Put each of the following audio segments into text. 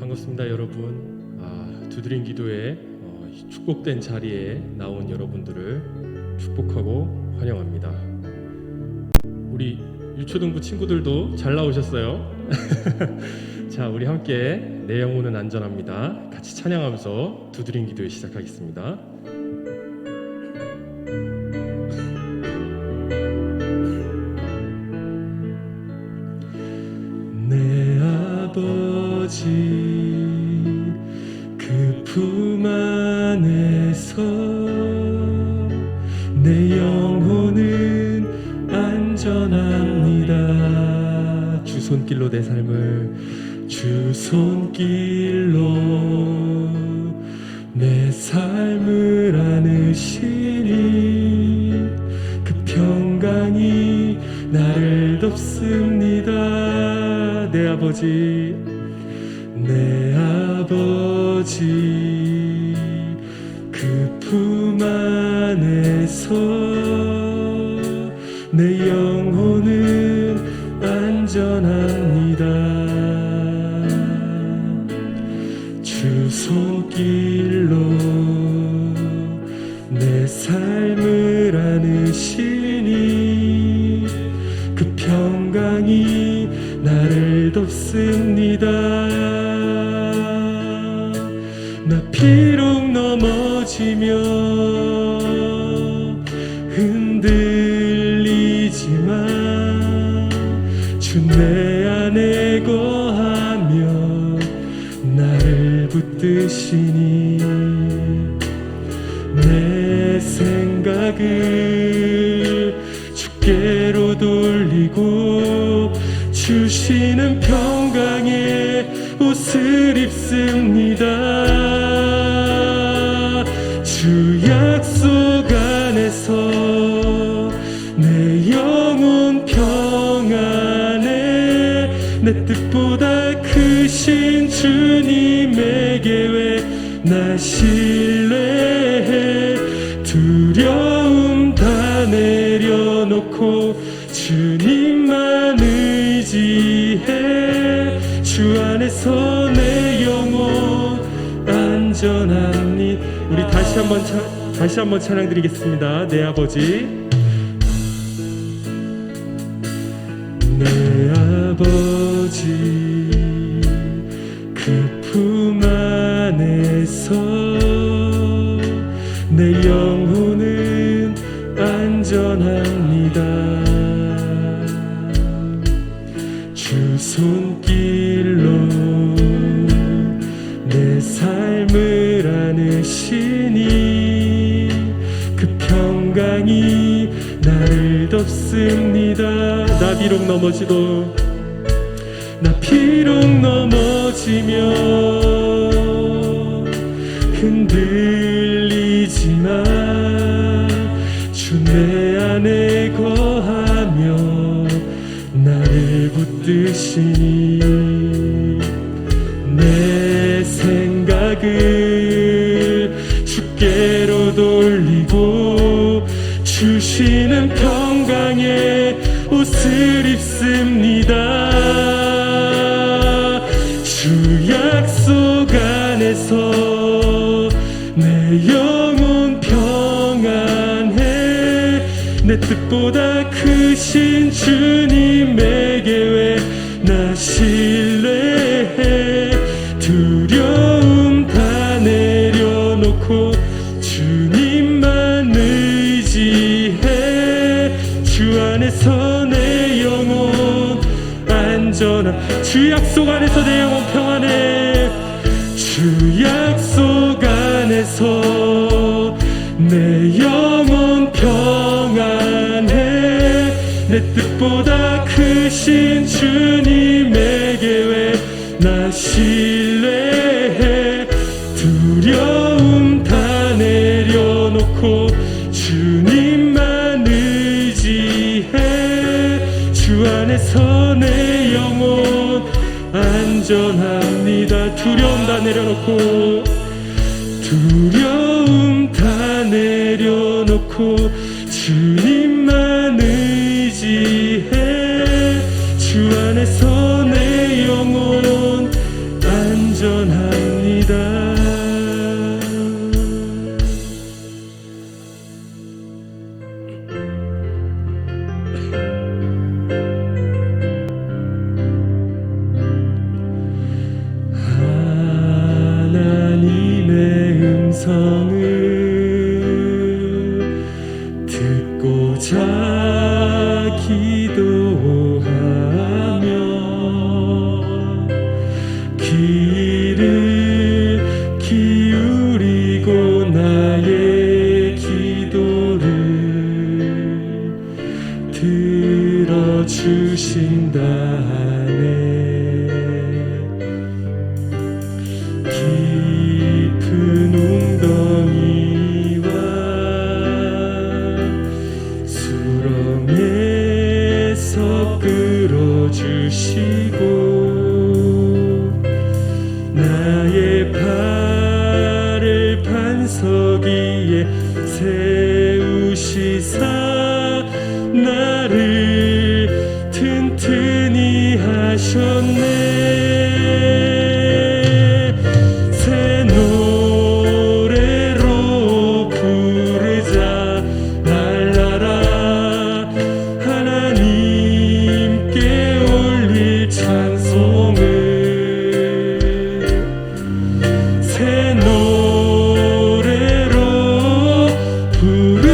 반갑습니다, 여러분. 두드림 기도회 축복된 자리에 나온 여러분들을 축복하고 환영합니다. 우리 유초등부 친구들도 잘 나오셨어요. 자, 우리 함께 내 영혼은 안전합니다. 같이 찬양하면서 두드림 기도회 시작하겠습니다. 내 아버지 그 품 안에서 내 영혼은 안전합니다. 주 손길로 내 삶을 주 손길로 내 삶을 안으시니 그 평강이 나를 덮습니다. 내 아버지 그 품 안에서 내 영혼은 안전합니다. 주 손길로 내 삶을 안으시니 그 평강이 나를 덮습니다. 나 비록 넘어지며 흔들리지만 주 내 안에 거하며 나를 붙드시니 내 생각을 주께로 돌리고 주시는 평강의 옷을 입습니다. 주 약속 안에서 내 영혼 평안해 내 뜻보다 크신 주님에게 왜 나 신뢰해 두려움 다 내려놓고 주님만 의지해 주 안에서 내 영혼 안전하니. 우리 다시 한번 찬양드리겠습니다. 내 아버지 내 아버지 그 품 안에서 내 영혼은 안전합니다. 주 손길로 내 삶을 안으시니 그 평강이 나를 덮습니다. 나 비록 넘어지며 흔들리지만 주 내 안에 거하며 나를 붙드시니 내 생각을 주께로 돌리고 주시는 평강의 옷을 입습니다. 주 약속 안에서 내 영혼 평안해 내 뜻보다 크신 주님에게 왜 나 신뢰해 두려움 다 내려놓고 주님만 의지해 주 안에서 내 영혼 안전한 주 약속 안에서 내 영혼 평안해 주 약속 안에서 내 영혼 평안해 내 뜻보다 크신 주님에게 왜 나 신뢰해 두려움 다 내려놓고 주님만 의지해 주 안에서 내 영혼 안전합니다. 두려움 다 내려놓고 주님만 의지해 주 안에서 내 영혼 안전 듣고자 기도하며 귀를 기울이고 나의 기도를 들어주신다네. 깊은 웅덩이와 수렁에서 끌어주시고 나의 발을 반석 위에 세우시사 나를 튼튼히 하셨네. 새 노래로 부르자 날라라. 하나님께 올릴 찬송을 새 노래로 부르자.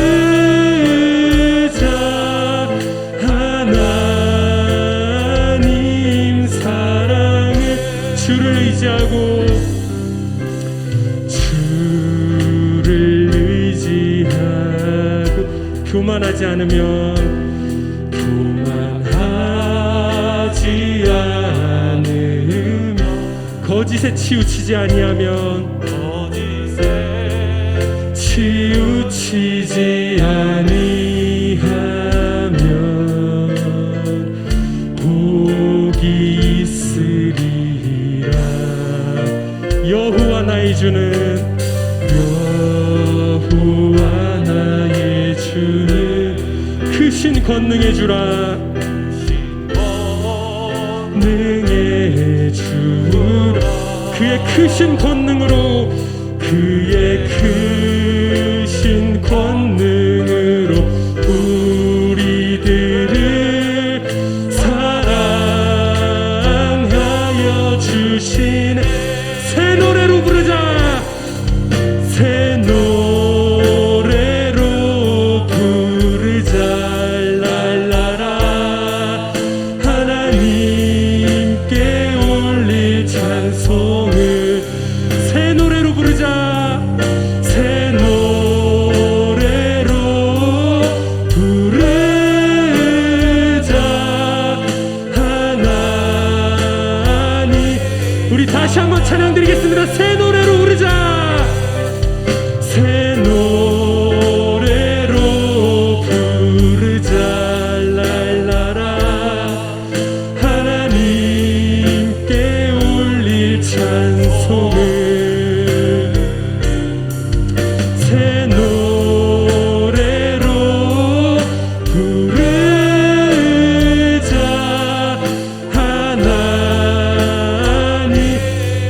하나님 사랑을 주를 의지하고 주를 의지하고 교만하지 않으면 교만하지 않으면 거짓에 치우치지 아니하면 거짓에 치우치지 아니하면 복이 있으리라. 여호와 나의 주는 여호와 나의 주는 크신 권능의 주라. 능의 주라. 그의 크신 권능으로 그의 크신 권능으로 우리들을 사랑하여 주시네. 새 노래로 부르자. 새 노래로 부르자 랄라라. 하나님께 올릴 찬송을 새 노래로 부르자. 새 노래로 부르자. 하나님 우리 다시 한번 찬양 드리겠습니다. 새 노래로 부르자. 새 노래로 부르자 랄라라. 하나님께 올릴 찬송을 새 노래로 부르자. 하나님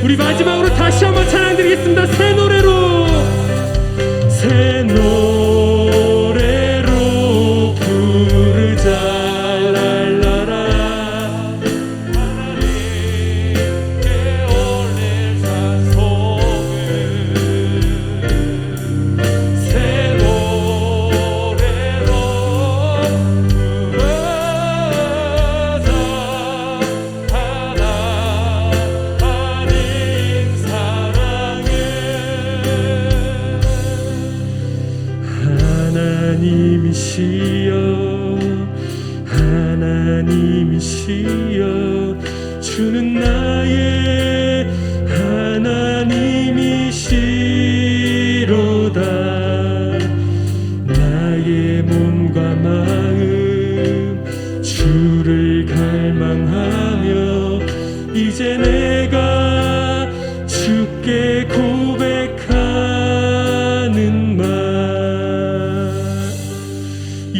우리 마지막으로 다시 한번 찬양 드리겠습니다. 새 노래로 새 노래로 부르자 랄라라. 하나님께 올릴 찬송을 새 노래로 부르자. 하나님 사랑을 하나님이시여 하나님이시여 주는 나의 하나님이시로다. 나의 몸과 마음 주를 갈망하며 이제 내가 주께 고백하는 말.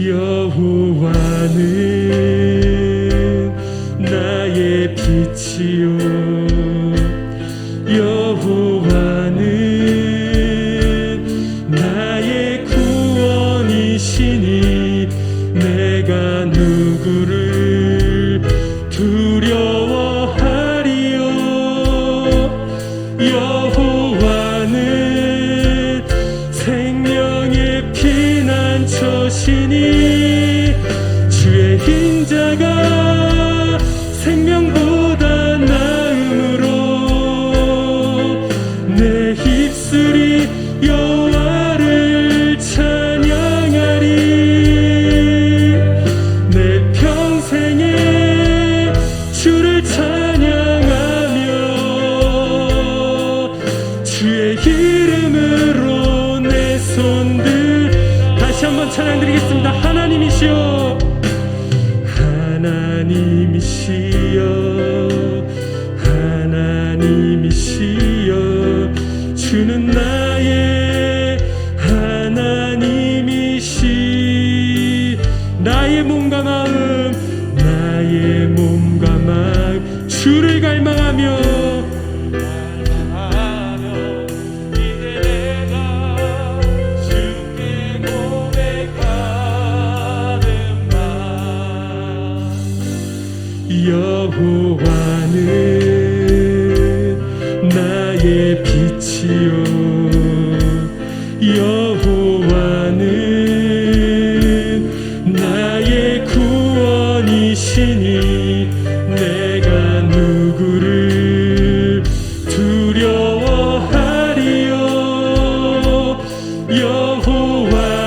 여호와는 나의 빛이요 여호와는 나의 구원이시니 내가 누구를 두려워하리요. 여호와는 생명의 피난처시니 나의 몸과 마음 주를 갈망하며 이제 내가 주께 고백하는 말 여호와는 나의 빛이요 여호와는 나의 구원이시니 내가 누구를 두려워하리요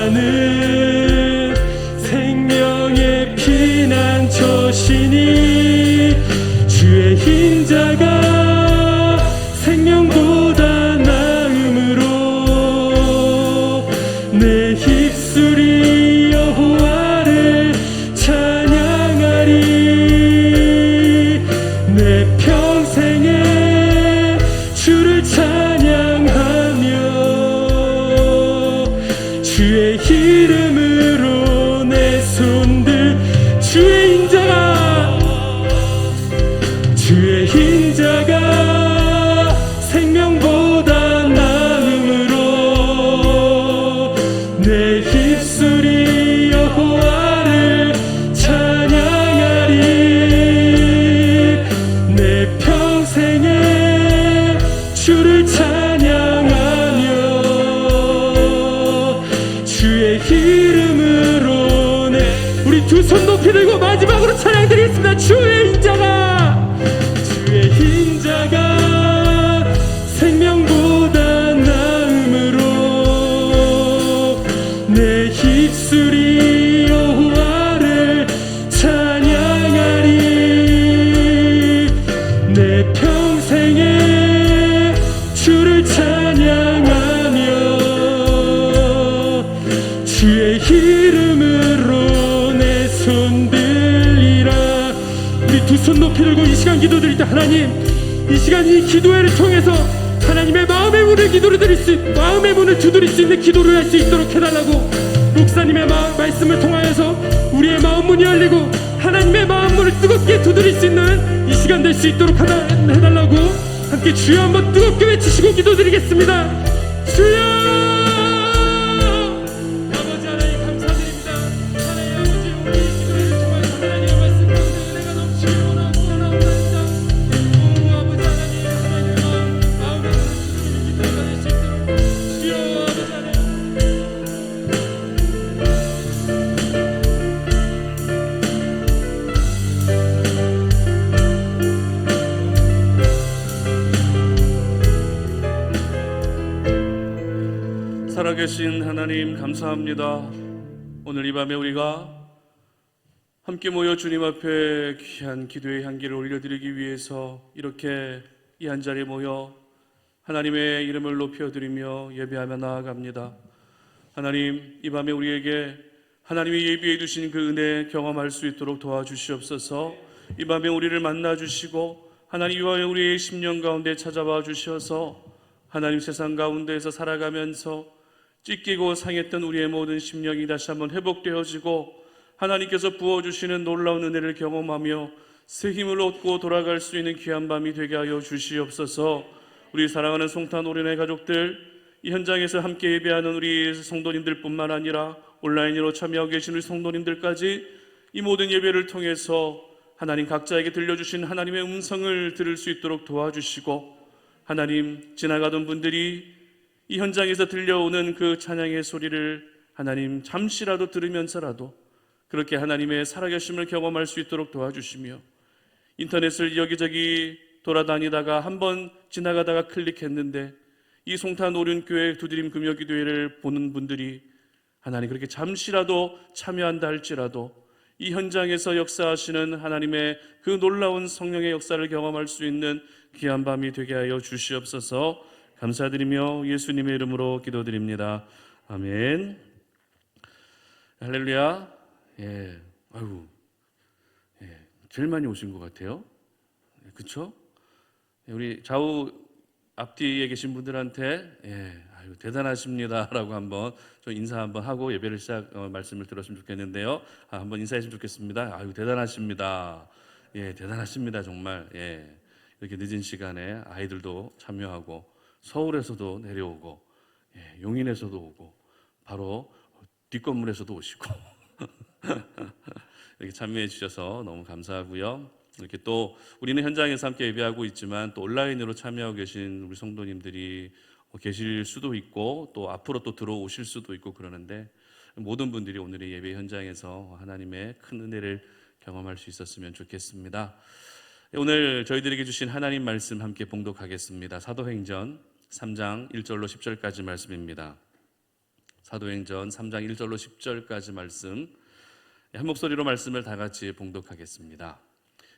여호와는 생명의 피난처시니 주의 인자가 생명보다 나음으로 내 입술이 여호와를 찬양하리 내 평생에 주를 찬양하며 주의 이름으로 내 손들 주의 인자가 생명보다 나음으로 내 입술이 여호와를 찬양하리 내 평생에 주를 찬양하며 주의 이름으로 우리 두 손 높이 들고 마지막으로 찬양드리겠습니다. 주의 인자가 생명보다 나음으로 내 입술이 여호와를 찬양하리 내 평생에 주를 찬양하며 주의 이름으로 내 손 들리라. 우리 두 손 높이 들고 이 시간 기도드릴 때 하나님 이 시간 이 기도회를 통해서 하나님의 마음의 문을 마음의 문을 두드릴 수 있는 기도를 할 수 있도록 해달라고 목사님의 말씀을 통하여서 우리의 마음 문이 열리고 하나님의 마음 문을 뜨겁게 두드릴 수 있는 이 시간 될 수 있도록 해달라고 함께 주여 한번 뜨겁게 외치시고 기도드리겠습니다. 주여 살아계신 하나님 감사합니다. 오늘 이 밤에 우리가 함께 모여 주님 앞에 귀한 기도의 향기를 올려드리기 위해서 이렇게 이 한 자리에 모여 하나님의 이름을 높여드리며 예배하며 나아갑니다. 하나님 이 밤에 우리에게 하나님이 예비해 두신 그 은혜 경험할 수 있도록 도와주시옵소서. 이 밤에 우리를 만나 주시고 하나님 이 밤에 우리의 심령 가운데 찾아와 주셔서 하나님 세상 가운데에서 살아가면서 찢기고 상했던 우리의 모든 심령이 다시 한번 회복되어지고 하나님께서 부어주시는 놀라운 은혜를 경험하며 새 힘을 얻고 돌아갈 수 있는 귀한 밤이 되게 하여 주시옵소서. 우리 사랑하는 송탄 오륜의 가족들, 이 현장에서 함께 예배하는 우리 성도님들 뿐만 아니라 온라인으로 참여하고 계신 우리 성도님들까지 이 모든 예배를 통해서 하나님 각자에게 들려주신 하나님의 음성을 들을 수 있도록 도와주시고 하나님 지나가던 분들이 이 현장에서 들려오는 그 찬양의 소리를 하나님 잠시라도 들으면서라도 그렇게 하나님의 살아계심을 경험할 수 있도록 도와주시며 인터넷을 여기저기 돌아다니다가 한번 지나가다가 클릭했는데 이 송탄 오륜교회 두드림 금요기도회를 보는 분들이 하나님 그렇게 잠시라도 참여한다 할지라도 이 현장에서 역사하시는 하나님의 그 놀라운 성령의 역사를 경험할 수 있는 귀한 밤이 되게 하여 주시옵소서. 감사드리며 예수님의 이름으로 기도드립니다. 아멘. 할렐루야. 아유, 제일 많이 오신 것 같아요. 그렇죠? 우리 좌우 앞뒤에 계신 분들한테 아유, 대단하십니다라고 한번 좀 인사 한번 하고 예배를 말씀을 들었으면 좋겠는데요. 한번 인사했으면 좋겠습니다. 아유, 대단하십니다. 예, 대단하십니다 정말. 예, 이렇게 늦은 시간에 아이들도 참여하고 서울에서도 내려오고 예, 용인에서도 오고 바로 뒷건물에서도 오시고 이렇게 참여해 주셔서 너무 감사하고요. 이렇게 또 우리는 현장에서 함께 예배하고 있지만 또 온라인으로 참여하고 계신 우리 성도님들이 계실 수도 있고 또 앞으로 또 들어오실 수도 있고 그러는데 모든 분들이 오늘의 예배 현장에서 하나님의 큰 은혜를 경험할 수 있었으면 좋겠습니다. 오늘 저희들에게 주신 하나님 말씀 함께 봉독하겠습니다. 사도행전 3장 1절로 10절까지 말씀입니다. 사도행전 3장 1절로 10절까지 말씀 한 목소리로 말씀을 다 같이 봉독하겠습니다.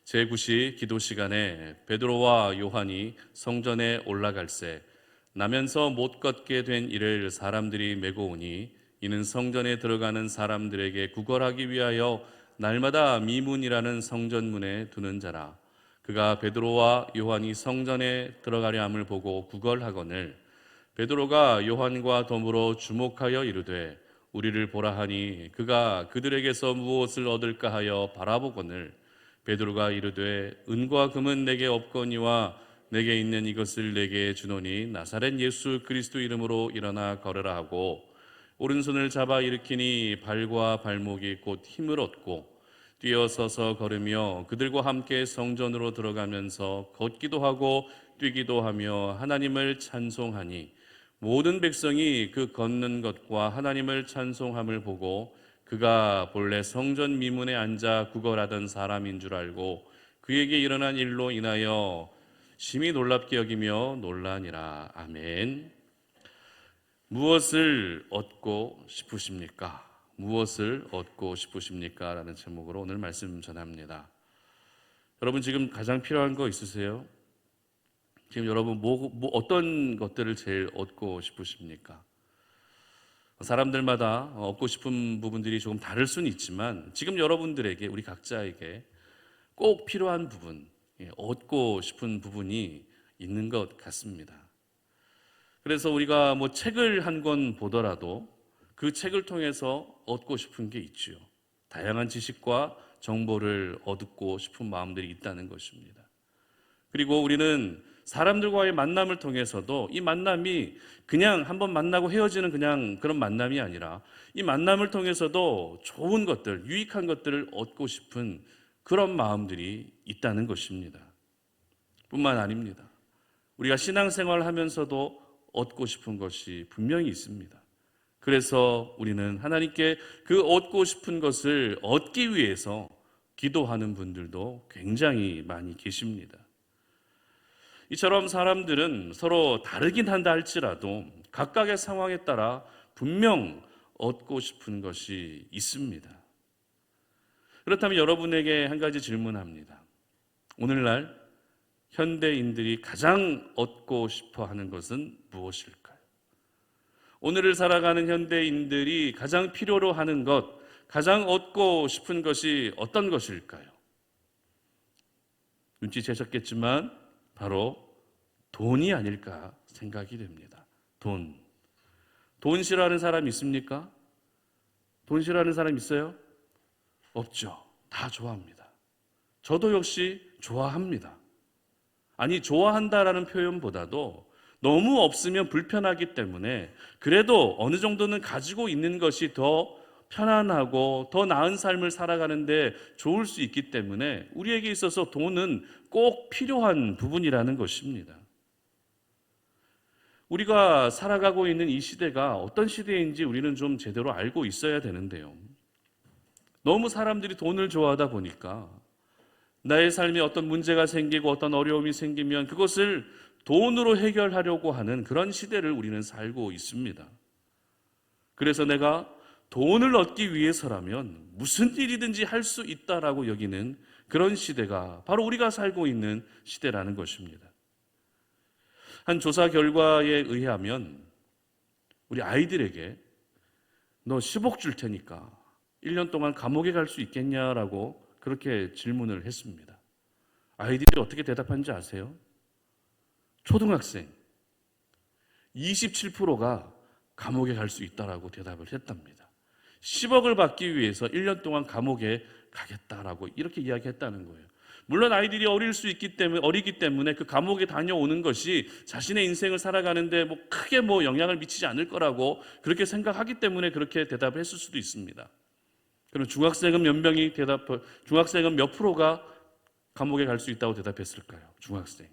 제9시 기도 시간에 베드로와 요한이 성전에 올라갈새 나면서 못 걷게 된 이를 사람들이 메고 오니 이는 성전에 들어가는 사람들에게 구걸하기 위하여 날마다 미문이라는 성전문에 두는 자라. 그가 베드로와 요한이 성전에 들어가려 함을 보고 구걸하거늘 베드로가 요한과 더불어 주목하여 이르되 우리를 보라 하니 그가 그들에게서 무엇을 얻을까 하여 바라보거늘 베드로가 이르되 은과 금은 내게 없거니와 내게 있는 이것을 내게 주노니 나사렛 예수 그리스도 이름으로 일어나 걸으라 하고 오른손을 잡아 일으키니 발과 발목이 곧 힘을 얻고 뛰어서서 걸으며 그들과 함께 성전으로 들어가면서 걷기도 하고 뛰기도 하며 하나님을 찬송하니 모든 백성이 그 걷는 것과 하나님을 찬송함을 보고 그가 본래 성전 미문에 앉아 구걸하던 사람인 줄 알고 그에게 일어난 일로 인하여 심히 놀랍게 여기며 놀라니라. 아멘. 무엇을 얻고 싶으십니까? 무엇을 얻고 싶으십니까? 라는 제목으로 오늘 말씀 전합니다. 여러분 지금 가장 필요한 거 있으세요? 지금 여러분 어떤 것들을 제일 얻고 싶으십니까? 사람들마다 얻고 싶은 부분들이 조금 다를 수는 있지만 지금 여러분들에게 우리 각자에게 꼭 필요한 부분, 얻고 싶은 부분이 있는 것 같습니다. 그래서 우리가 책을 한 권 보더라도 그 책을 통해서 얻고 싶은 게 있죠. 다양한 지식과 정보를 얻고 싶은 마음들이 있다는 것입니다. 그리고 우리는 사람들과의 만남을 통해서도 이 만남이 그냥 한번 만나고 헤어지는 그냥 그런 만남이 아니라 이 만남을 통해서도 좋은 것들, 유익한 것들을 얻고 싶은 그런 마음들이 있다는 것입니다. 뿐만 아닙니다. 우리가 신앙생활을 하면서도 얻고 싶은 것이 분명히 있습니다. 그래서 우리는 하나님께 그 얻고 싶은 것을 얻기 위해서 기도하는 분들도 굉장히 많이 계십니다. 이처럼 사람들은 서로 다르긴 한다 할지라도 각각의 상황에 따라 분명 얻고 싶은 것이 있습니다. 그렇다면 여러분에게 한 가지 질문합니다. 오늘날 현대인들이 가장 얻고 싶어 하는 것은 무엇일까요? 오늘을 살아가는 현대인들이 가장 필요로 하는 것, 가장 얻고 싶은 것이 어떤 것일까요? 눈치채셨겠지만 바로 돈이 아닐까 생각이 됩니다. 돈 싫어하는 사람 있습니까? 돈 싫어하는 사람 있어요? 없죠. 다 좋아합니다. 저도 역시 좋아합니다. 아니, 좋아한다라는 표현보다도 너무 없으면 불편하기 때문에 그래도 어느 정도는 가지고 있는 것이 더 편안하고 더 나은 삶을 살아가는데 좋을 수 있기 때문에 우리에게 있어서 돈은 꼭 필요한 부분이라는 것입니다. 우리가 살아가고 있는 이 시대가 어떤 시대인지 우리는 좀 제대로 알고 있어야 되는데요. 너무 사람들이 돈을 좋아하다 보니까 나의 삶에 어떤 문제가 생기고 어떤 어려움이 생기면 그것을 돈으로 해결하려고 하는 그런 시대를 우리는 살고 있습니다. 그래서 내가 돈을 얻기 위해서라면 무슨 일이든지 할 수 있다라고 여기는 그런 시대가 바로 우리가 살고 있는 시대라는 것입니다. 한 조사 결과에 의하면 우리 아이들에게 너 10억 줄 테니까 1년 동안 감옥에 갈 수 있겠냐라고 그렇게 질문을 했습니다. 아이들이 어떻게 대답한지 아세요? 초등학생 27%가 감옥에 갈 수 있다라고 대답을 했답니다. 10억을 받기 위해서 1년 동안 감옥에 가겠다라고 이렇게 이야기했다는 거예요. 물론 아이들이 어리기 때문에 그 감옥에 다녀오는 것이 자신의 인생을 살아가는데 크게 영향을 미치지 않을 거라고 그렇게 생각하기 때문에 그렇게 대답을 했을 수도 있습니다. 그럼 중학생은 몇 프로가 감옥에 갈 수 있다고 대답했을까요? 중학생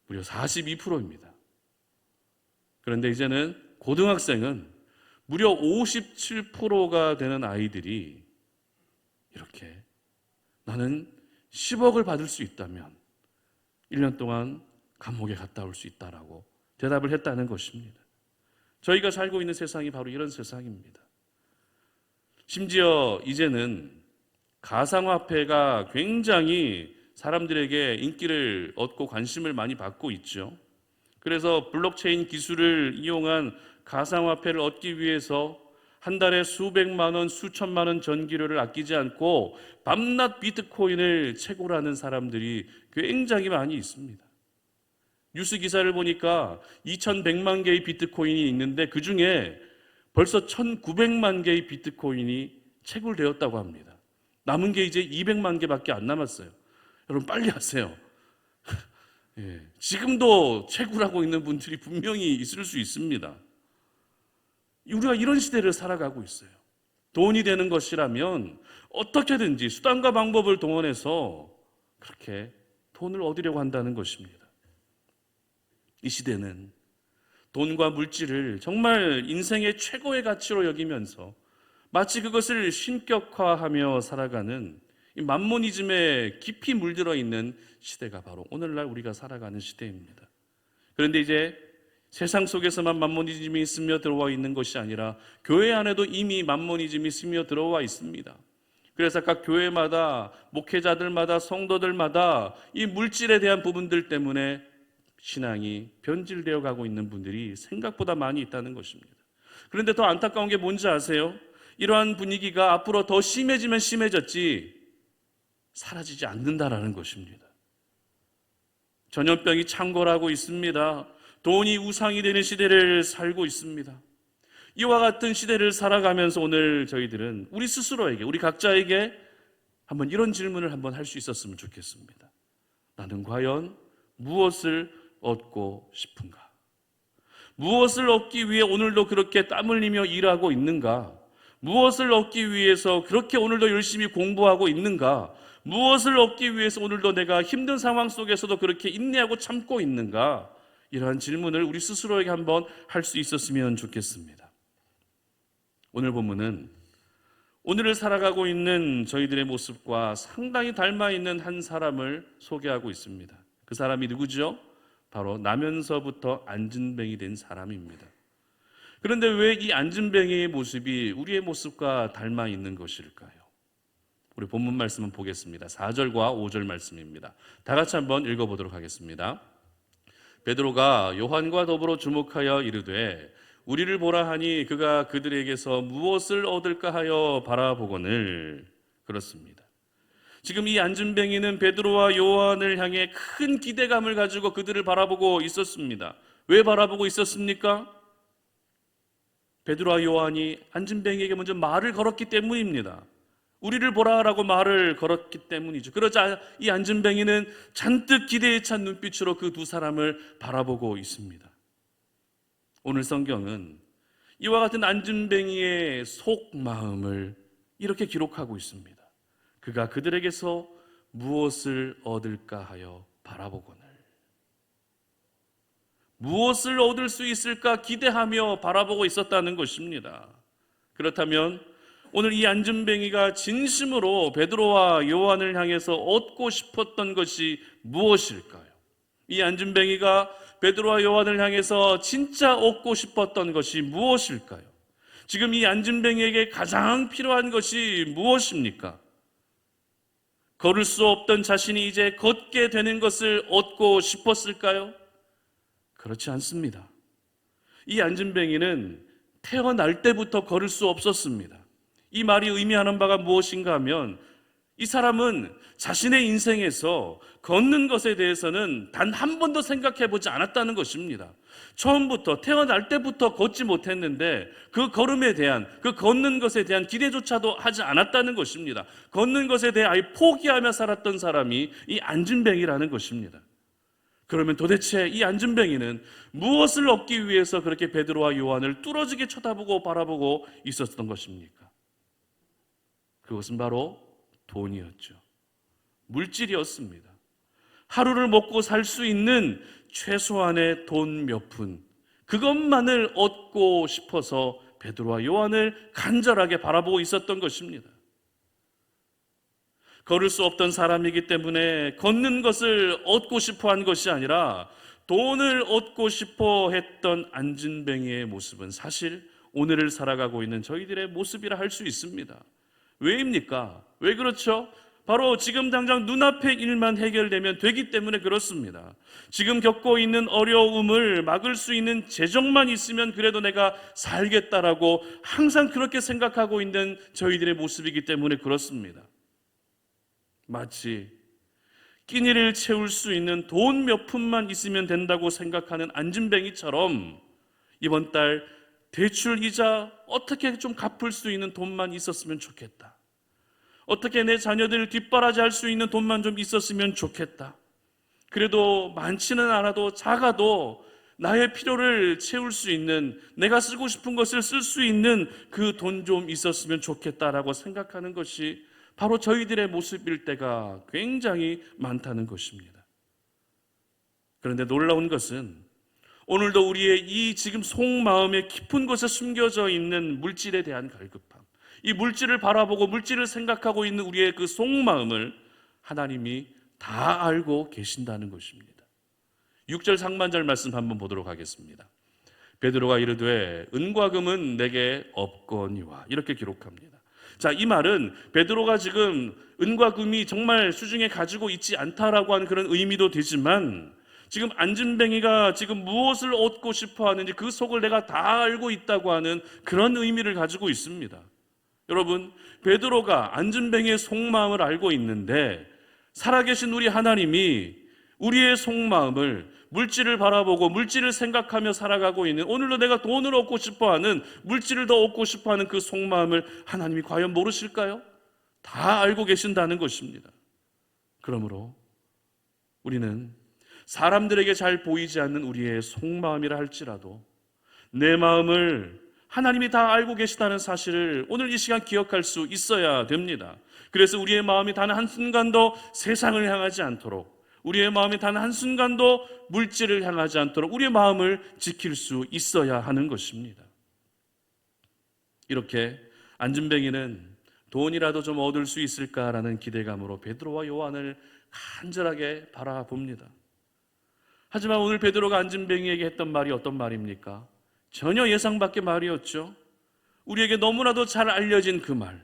무려 42%입니다. 그런데 이제는 고등학생은 무려 57%가 되는 아이들이 이렇게 나는 10억을 받을 수 있다면 1년 동안 감옥에 갔다 올 수 있다라고 대답을 했다는 것입니다. 저희가 살고 있는 세상이 바로 이런 세상입니다. 심지어 이제는 가상화폐가 굉장히 사람들에게 인기를 얻고 관심을 많이 받고 있죠. 그래서 블록체인 기술을 이용한 가상화폐를 얻기 위해서 한 달에 수백만 원, 수천만 원 전기료를 아끼지 않고 밤낮 비트코인을 채굴하는 사람들이 굉장히 많이 있습니다. 뉴스 기사를 보니까 2100만 개의 비트코인이 있는데 그중에 벌써 1900만 개의 비트코인이 채굴되었다고 합니다. 남은 게 이제 200만 개밖에 안 남았어요. 여러분 빨리 하세요. 지금도 채굴하고 있는 분들이 분명히 있을 수 있습니다. 우리가 이런 시대를 살아가고 있어요. 돈이 되는 것이라면 어떻게든지 수단과 방법을 동원해서 그렇게 돈을 얻으려고 한다는 것입니다. 이 시대는 돈과 물질을 정말 인생의 최고의 가치로 여기면서 마치 그것을 신격화하며 살아가는 이 만모니즘에 깊이 물들어 있는 시대가 바로 오늘날 우리가 살아가는 시대입니다. 그런데 이제 세상 속에서만 만모니즘이 스며 들어와 있는 것이 아니라 교회 안에도 이미 만모니즘이 스며 들어와 있습니다. 그래서 각 교회마다 목회자들마다 성도들마다 이 물질에 대한 부분들 때문에 신앙이 변질되어 가고 있는 분들이 생각보다 많이 있다는 것입니다. 그런데 더 안타까운 게 뭔지 아세요? 이러한 분위기가 앞으로 더 심해지면 심해졌지 사라지지 않는다라는 것입니다. 전염병이 창궐하고 있습니다. 돈이 우상이 되는 시대를 살고 있습니다. 이와 같은 시대를 살아가면서 오늘 저희들은 우리 스스로에게, 우리 각자에게 한번 이런 질문을 한번 할 수 있었으면 좋겠습니다. 나는 과연 무엇을 얻고 싶은가? 무엇을 얻기 위해 오늘도 그렇게 땀 흘리며 일하고 있는가? 무엇을 얻기 위해서 그렇게 오늘도 열심히 공부하고 있는가? 무엇을 얻기 위해서 오늘도 내가 힘든 상황 속에서도 그렇게 인내하고 참고 있는가? 이러한 질문을 우리 스스로에게 한번 할 수 있었으면 좋겠습니다. 오늘 본문은 오늘을 살아가고 있는 저희들의 모습과 상당히 닮아 있는 한 사람을 소개하고 있습니다. 그 사람이 누구죠? 바로 나면서부터 안진뱅이 된 사람입니다. 그런데 왜 이 안진뱅이의 모습이 우리의 모습과 닮아 있는 것일까요? 우리 본문 말씀은 보겠습니다. 4절과 5절 말씀입니다. 다 같이 한번 읽어보도록 하겠습니다. 베드로가 요한과 더불어 주목하여 이르되 우리를 보라 하니 그가 그들에게서 무엇을 얻을까 하여 바라보거늘. 그렇습니다. 지금 이 안진뱅이는 베드로와 요한을 향해 큰 기대감을 가지고 그들을 바라보고 있었습니다. 왜 바라보고 있었습니까? 베드로와 요한이 안진뱅이에게 먼저 말을 걸었기 때문입니다. 우리를 보라라고 말을 걸었기 때문이죠. 그러자 이 안진뱅이는 잔뜩 기대에 찬 눈빛으로 그 두 사람을 바라보고 있습니다. 오늘 성경은 이와 같은 안진뱅이의 속마음을 이렇게 기록하고 있습니다. 그가 그들에게서 무엇을 얻을까 하여 바라보거늘. 무엇을 얻을 수 있을까 기대하며 바라보고 있었다는 것입니다. 그렇다면 오늘 이 안진뱅이가 진심으로 베드로와 요한을 향해서 얻고 싶었던 것이 무엇일까요? 이 안진뱅이가 베드로와 요한을 향해서 진짜 얻고 싶었던 것이 무엇일까요? 지금 이 안진뱅이에게 가장 필요한 것이 무엇입니까? 걸을 수 없던 자신이 이제 걷게 되는 것을 얻고 싶었을까요? 그렇지 않습니다. 이 안진뱅이는 태어날 때부터 걸을 수 없었습니다. 이 말이 의미하는 바가 무엇인가 하면 이 사람은 자신의 인생에서 걷는 것에 대해서는 단 한 번도 생각해 보지 않았다는 것입니다. 처음부터 태어날 때부터 걷지 못했는데 그 걸음에 대한, 그 걷는 것에 대한 기대조차도 하지 않았다는 것입니다. 걷는 것에 대해 아예 포기하며 살았던 사람이 이 안진뱅이라는 것입니다. 그러면 도대체 이 안진뱅이는 무엇을 얻기 위해서 그렇게 베드로와 요한을 뚫어지게 쳐다보고 바라보고 있었던 것입니까? 그것은 바로 돈이었죠. 물질이었습니다. 하루를 먹고 살 수 있는 최소한의 돈 몇 푼, 그것만을 얻고 싶어서 베드로와 요한을 간절하게 바라보고 있었던 것입니다. 걸을 수 없던 사람이기 때문에 걷는 것을 얻고 싶어 한 것이 아니라 돈을 얻고 싶어 했던 안진뱅이의 모습은 사실 오늘을 살아가고 있는 저희들의 모습이라 할 수 있습니다. 왜입니까? 왜 그렇죠? 바로 지금 당장 눈앞의 일만 해결되면 되기 때문에 그렇습니다. 지금 겪고 있는 어려움을 막을 수 있는 재정만 있으면 그래도 내가 살겠다라고 항상 그렇게 생각하고 있는 저희들의 모습이기 때문에 그렇습니다. 마치 끼니를 채울 수 있는 돈 몇 푼만 있으면 된다고 생각하는 안진뱅이처럼 이번 달 대출 이자 어떻게 좀 갚을 수 있는 돈만 있었으면 좋겠다. 어떻게 내 자녀들을 뒷바라지할 수 있는 돈만 좀 있었으면 좋겠다. 그래도 많지는 않아도 작아도 나의 필요를 채울 수 있는, 내가 쓰고 싶은 것을 쓸 수 있는 그 돈 좀 있었으면 좋겠다라고 생각하는 것이 바로 저희들의 모습일 때가 굉장히 많다는 것입니다. 그런데 놀라운 것은 오늘도 우리의 이 지금 속마음의 깊은 곳에 숨겨져 있는 물질에 대한 갈급함, 이 물질을 바라보고 물질을 생각하고 있는 우리의 그 속마음을 하나님이 다 알고 계신다는 것입니다. 6절 상반절 말씀 한번 보도록 하겠습니다. 베드로가 이르되 은과 금은 내게 없거니와, 이렇게 기록합니다. 자, 이 말은 베드로가 지금 은과 금이 정말 수중에 가지고 있지 않다라고 하는 그런 의미도 되지만, 지금 안진뱅이가 지금 무엇을 얻고 싶어 하는지 그 속을 내가 다 알고 있다고 하는 그런 의미를 가지고 있습니다. 여러분, 베드로가 안진뱅이의 속마음을 알고 있는데 살아계신 우리 하나님이 우리의 속마음을, 물질을 바라보고 물질을 생각하며 살아가고 있는, 오늘도 내가 돈을 얻고 싶어하는, 물질을 더 얻고 싶어하는 그 속마음을 하나님이 과연 모르실까요? 다 알고 계신다는 것입니다. 그러므로 우리는 사람들에게 잘 보이지 않는 우리의 속마음이라 할지라도 내 마음을 하나님이 다 알고 계시다는 사실을 오늘 이 시간 기억할 수 있어야 됩니다. 그래서 우리의 마음이 단 한순간도 세상을 향하지 않도록, 우리의 마음이 단 한순간도 물질을 향하지 않도록 우리의 마음을 지킬 수 있어야 하는 것입니다. 이렇게 안진뱅이는 돈이라도 좀 얻을 수 있을까라는 기대감으로 베드로와 요한을 간절하게 바라봅니다. 하지만 오늘 베드로가 안진뱅이에게 했던 말이 어떤 말입니까? 전혀 예상 밖의 말이었죠. 우리에게 너무나도 잘 알려진 그 말,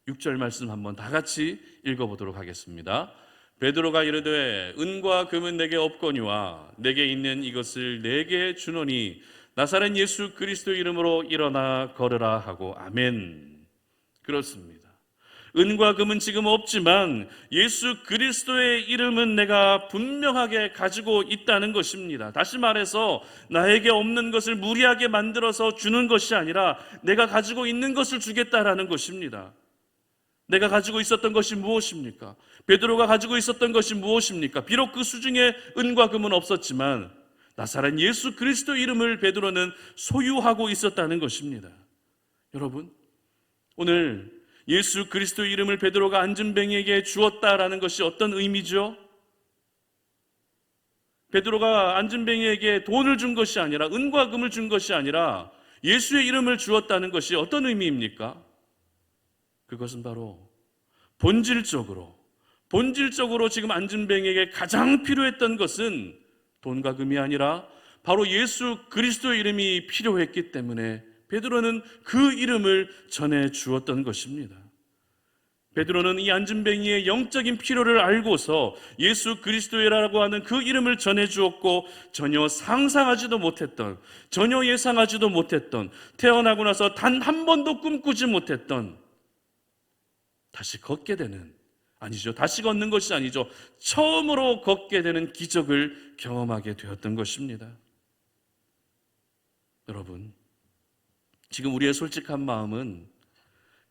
6절 말씀 한번 다 같이 읽어보도록 하겠습니다. 베드로가 이르되 은과 금은 내게 없거니와 내게 있는 이것을 내게 주노니 나사렛 예수 그리스도 이름으로 일어나 걸으라 하고 아멘. 그렇습니다. 은과 금은 지금 없지만 예수 그리스도의 이름은 내가 분명하게 가지고 있다는 것입니다. 다시 말해서 나에게 없는 것을 무리하게 만들어서 주는 것이 아니라 내가 가지고 있는 것을 주겠다라는 것입니다. 내가 가지고 있었던 것이 무엇입니까? 베드로가 가지고 있었던 것이 무엇입니까? 비록 그 수중에 은과 금은 없었지만 나사렛 예수 그리스도 이름을 베드로는 소유하고 있었다는 것입니다. 여러분, 오늘 예수 그리스도 이름을 베드로가 안진뱅이에게 주었다라는 것이 어떤 의미죠? 베드로가 안진뱅이에게 돈을 준 것이 아니라, 은과 금을 준 것이 아니라 예수의 이름을 주었다는 것이 어떤 의미입니까? 그것은 바로 본질적으로 지금 안진뱅이에게 가장 필요했던 것은 돈과 금이 아니라 바로 예수 그리스도의 이름이 필요했기 때문에 베드로는 그 이름을 전해 주었던 것입니다. 베드로는 이 안진뱅이의 영적인 필요를 알고서 예수 그리스도라고 하는 그 이름을 전해 주었고, 전혀 상상하지도 못했던, 전혀 예상하지도 못했던, 태어나고 나서 단 한 번도 꿈꾸지 못했던, 다시 걷게 되는 아니죠. 다시 걷는 것이 아니죠. 처음으로 걷게 되는 기적을 경험하게 되었던 것입니다. 여러분, 지금 우리의 솔직한 마음은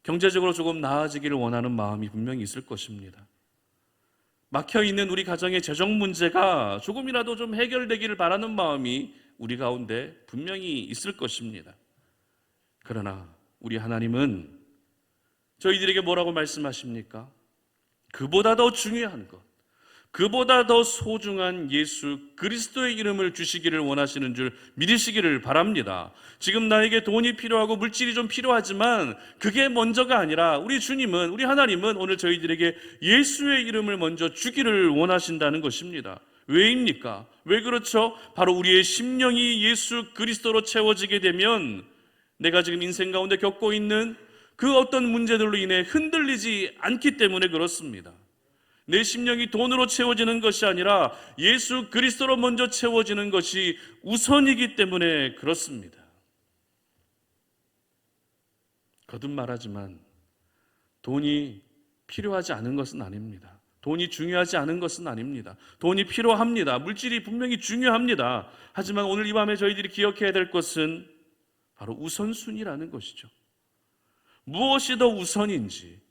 경제적으로 조금 나아지기를 원하는 마음이 분명히 있을 것입니다. 막혀있는 우리 가정의 재정 문제가 조금이라도 좀 해결되기를 바라는 마음이 우리 가운데 분명히 있을 것입니다. 그러나 우리 하나님은 저희들에게 뭐라고 말씀하십니까? 그보다 더 중요한 것, 그보다 더 소중한 예수 그리스도의 이름을 주시기를 원하시는 줄 믿으시기를 바랍니다. 지금 나에게 돈이 필요하고 물질이 좀 필요하지만 그게 먼저가 아니라 우리 주님은, 우리 하나님은 오늘 저희들에게 예수의 이름을 먼저 주기를 원하신다는 것입니다. 왜입니까? 왜 그렇죠? 바로 우리의 심령이 예수 그리스도로 채워지게 되면 내가 지금 인생 가운데 겪고 있는 그 어떤 문제들로 인해 흔들리지 않기 때문에 그렇습니다. 내 심령이 돈으로 채워지는 것이 아니라 예수 그리스도로 먼저 채워지는 것이 우선이기 때문에 그렇습니다. 거듭 말하지만 돈이 필요하지 않은 것은 아닙니다. 돈이 중요하지 않은 것은 아닙니다. 돈이 필요합니다. 물질이 분명히 중요합니다. 하지만 오늘 이 밤에 저희들이 기억해야 될 것은 바로 우선순위라는 것이죠. 무엇이 더 우선인지,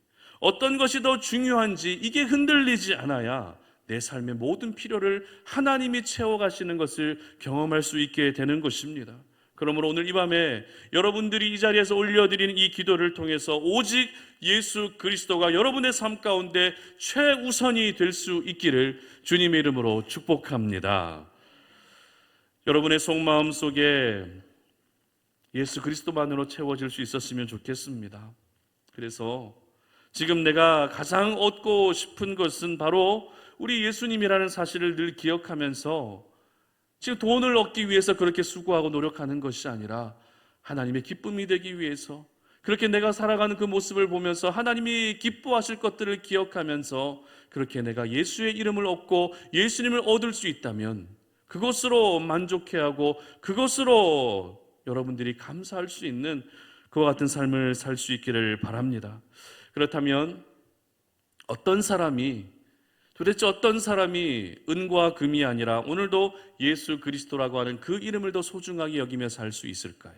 어떤 것이 더 중요한지 이게 흔들리지 않아야 내 삶의 모든 필요를 하나님이 채워가시는 것을 경험할 수 있게 되는 것입니다. 그러므로 오늘 이 밤에 여러분들이 이 자리에서 올려드리는 이 기도를 통해서 오직 예수 그리스도가 여러분의 삶 가운데 최우선이 될 수 있기를 주님의 이름으로 축복합니다. 여러분의 속마음 속에 예수 그리스도만으로 채워질 수 있었으면 좋겠습니다. 그래서 지금 내가 가장 얻고 싶은 것은 바로 우리 예수님이라는 사실을 늘 기억하면서 지금 돈을 얻기 위해서 그렇게 수고하고 노력하는 것이 아니라 하나님의 기쁨이 되기 위해서, 그렇게 내가 살아가는 그 모습을 보면서 하나님이 기뻐하실 것들을 기억하면서 그렇게 내가 예수의 이름을 얻고 예수님을 얻을 수 있다면 그것으로 만족해하고 그것으로 여러분들이 감사할 수 있는 그와 같은 삶을 살 수 있기를 바랍니다. 그렇다면 도대체 어떤 사람이 은과 금이 아니라 오늘도 예수 그리스도라고 하는 그 이름을 더 소중하게 여기며 살 수 있을까요?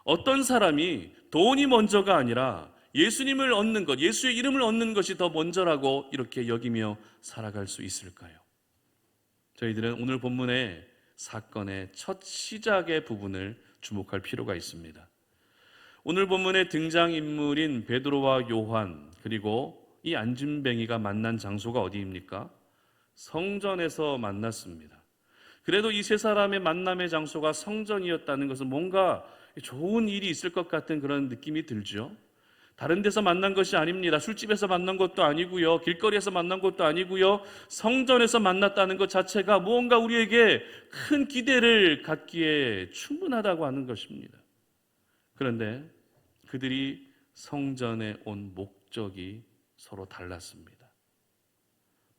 어떤 사람이 돈이 먼저가 아니라 예수님을 얻는 것, 예수의 이름을 얻는 것이 더 먼저라고 이렇게 여기며 살아갈 수 있을까요? 저희들은 오늘 본문의 사건의 첫 시작의 부분을 주목할 필요가 있습니다. 오늘 본문의 등장인물인 베드로와 요한, 그리고 이 안진뱅이가 만난 장소가 어디입니까? 성전에서 만났습니다. 그래도 이 세 사람의 만남의 장소가 성전이었다는 것은 뭔가 좋은 일이 있을 것 같은 그런 느낌이 들죠. 다른 데서 만난 것이 아닙니다. 술집에서 만난 것도 아니고요, 길거리에서 만난 것도 아니고요, 성전에서 만났다는 것 자체가 무언가 우리에게 큰 기대를 갖기에 충분하다고 하는 것입니다. 그런데 그들이 성전에 온 목적이 서로 달랐습니다.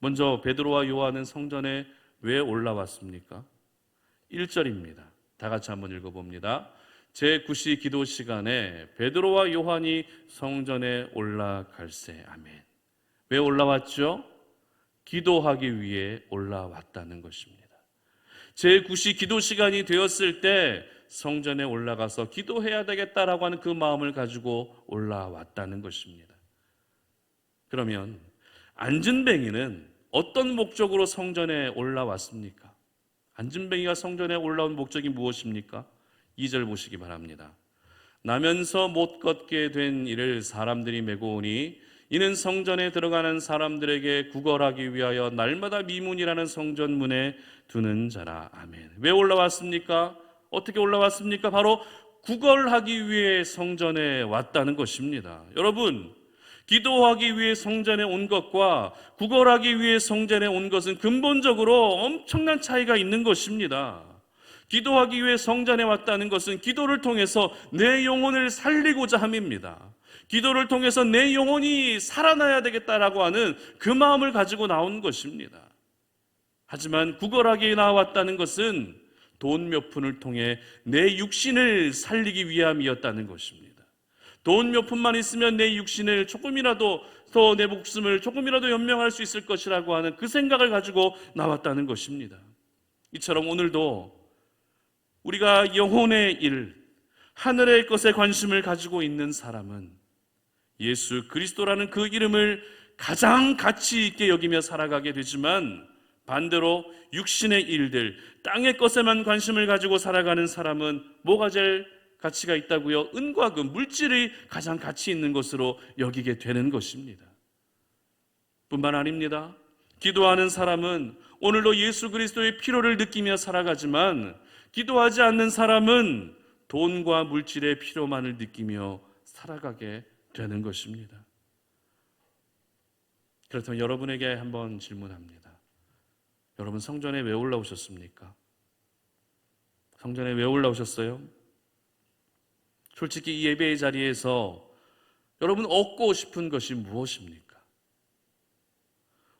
먼저 베드로와 요한은 성전에 왜 올라왔습니까? 1절입니다. 다 같이 한번 읽어봅니다. 제9시 기도 시간에 베드로와 요한이 성전에 올라갈새. 아멘. 왜 올라왔죠? 기도하기 위해 올라왔다는 것입니다. 제9시 기도 시간이 되었을 때 성전에 올라가서 기도해야 되겠다라고 하는 그 마음을 가지고 올라왔다는 것입니다. 그러면 안진뱅이는 어떤 목적으로 성전에 올라왔습니까? 안진뱅이가 성전에 올라온 목적이 무엇입니까? 2절 보시기 바랍니다. 나면서 못 걷게 된 이를 사람들이 메고 오니 이는 성전에 들어가는 사람들에게 구걸하기 위하여 날마다 미문이라는 성전문에 두는 자라. 아멘. 왜 올라왔습니까? 어떻게 올라왔습니까? 바로 구걸하기 위해 성전에 왔다는 것입니다. 여러분, 기도하기 위해 성전에 온 것과 구걸하기 위해 성전에 온 것은 근본적으로 엄청난 차이가 있는 것입니다. 기도하기 위해 성전에 왔다는 것은 기도를 통해서 내 영혼을 살리고자 함입니다. 기도를 통해서 내 영혼이 살아나야 되겠다라고 하는 그 마음을 가지고 나온 것입니다. 하지만 구걸하기에 나왔다는 것은 돈 몇 푼을 통해 내 육신을 살리기 위함이었다는 것입니다. 돈 몇 푼만 있으면 내 육신을 조금이라도 더, 내 목숨을 조금이라도 연명할 수 있을 것이라고 하는 그 생각을 가지고 나왔다는 것입니다. 이처럼 오늘도 우리가 영혼의 일, 하늘의 것에 관심을 가지고 있는 사람은 예수 그리스도라는 그 이름을 가장 가치 있게 여기며 살아가게 되지만, 반대로 육신의 일들, 땅의 것에만 관심을 가지고 살아가는 사람은 뭐가 제일 가치가 있다고요? 은과 금, 물질이 가장 가치 있는 것으로 여기게 되는 것입니다. 뿐만 아닙니다. 기도하는 사람은 오늘도 예수 그리스도의 필요를 느끼며 살아가지만, 기도하지 않는 사람은 돈과 물질의 필요만을 느끼며 살아가게 되는 것입니다. 그렇다면 여러분에게 한번 질문합니다. 여러분, 성전에 왜 올라오셨습니까? 성전에 왜 올라오셨어요? 솔직히 이 예배의 자리에서 여러분 얻고 싶은 것이 무엇입니까?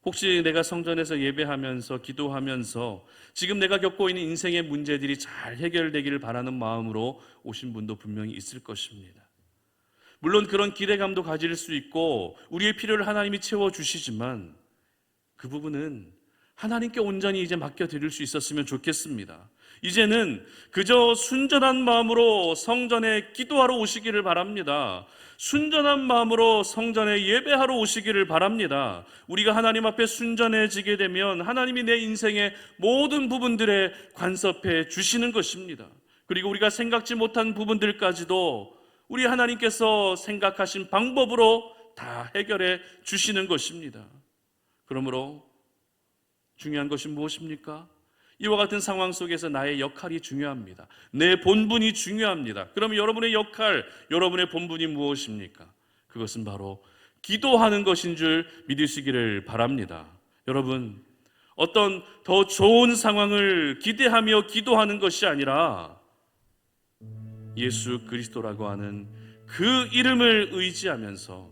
혹시 내가 성전에서 예배하면서, 기도하면서 지금 내가 겪고 있는 인생의 문제들이 잘 해결되기를 바라는 마음으로 오신 분도 분명히 있을 것입니다. 물론 그런 기대감도 가질 수 있고 우리의 필요를 하나님이 채워주시지만, 그 부분은 하나님께 온전히 이제 맡겨드릴 수 있었으면 좋겠습니다. 이제는 그저 순전한 마음으로 성전에 기도하러 오시기를 바랍니다. 순전한 마음으로 성전에 예배하러 오시기를 바랍니다. 우리가 하나님 앞에 순전해지게 되면 하나님이 내 인생의 모든 부분들에 간섭해 주시는 것입니다. 그리고 우리가 생각지 못한 부분들까지도 우리 하나님께서 생각하신 방법으로 다 해결해 주시는 것입니다. 그러므로 중요한 것이 무엇입니까? 이와 같은 상황 속에서 나의 역할이 중요합니다. 내 본분이 중요합니다. 그럼 여러분의 역할, 여러분의 본분이 무엇입니까? 그것은 바로 기도하는 것인 줄 믿으시기를 바랍니다. 여러분, 어떤 더 좋은 상황을 기대하며 기도하는 것이 아니라 예수 그리스도라고 하는 그 이름을 의지하면서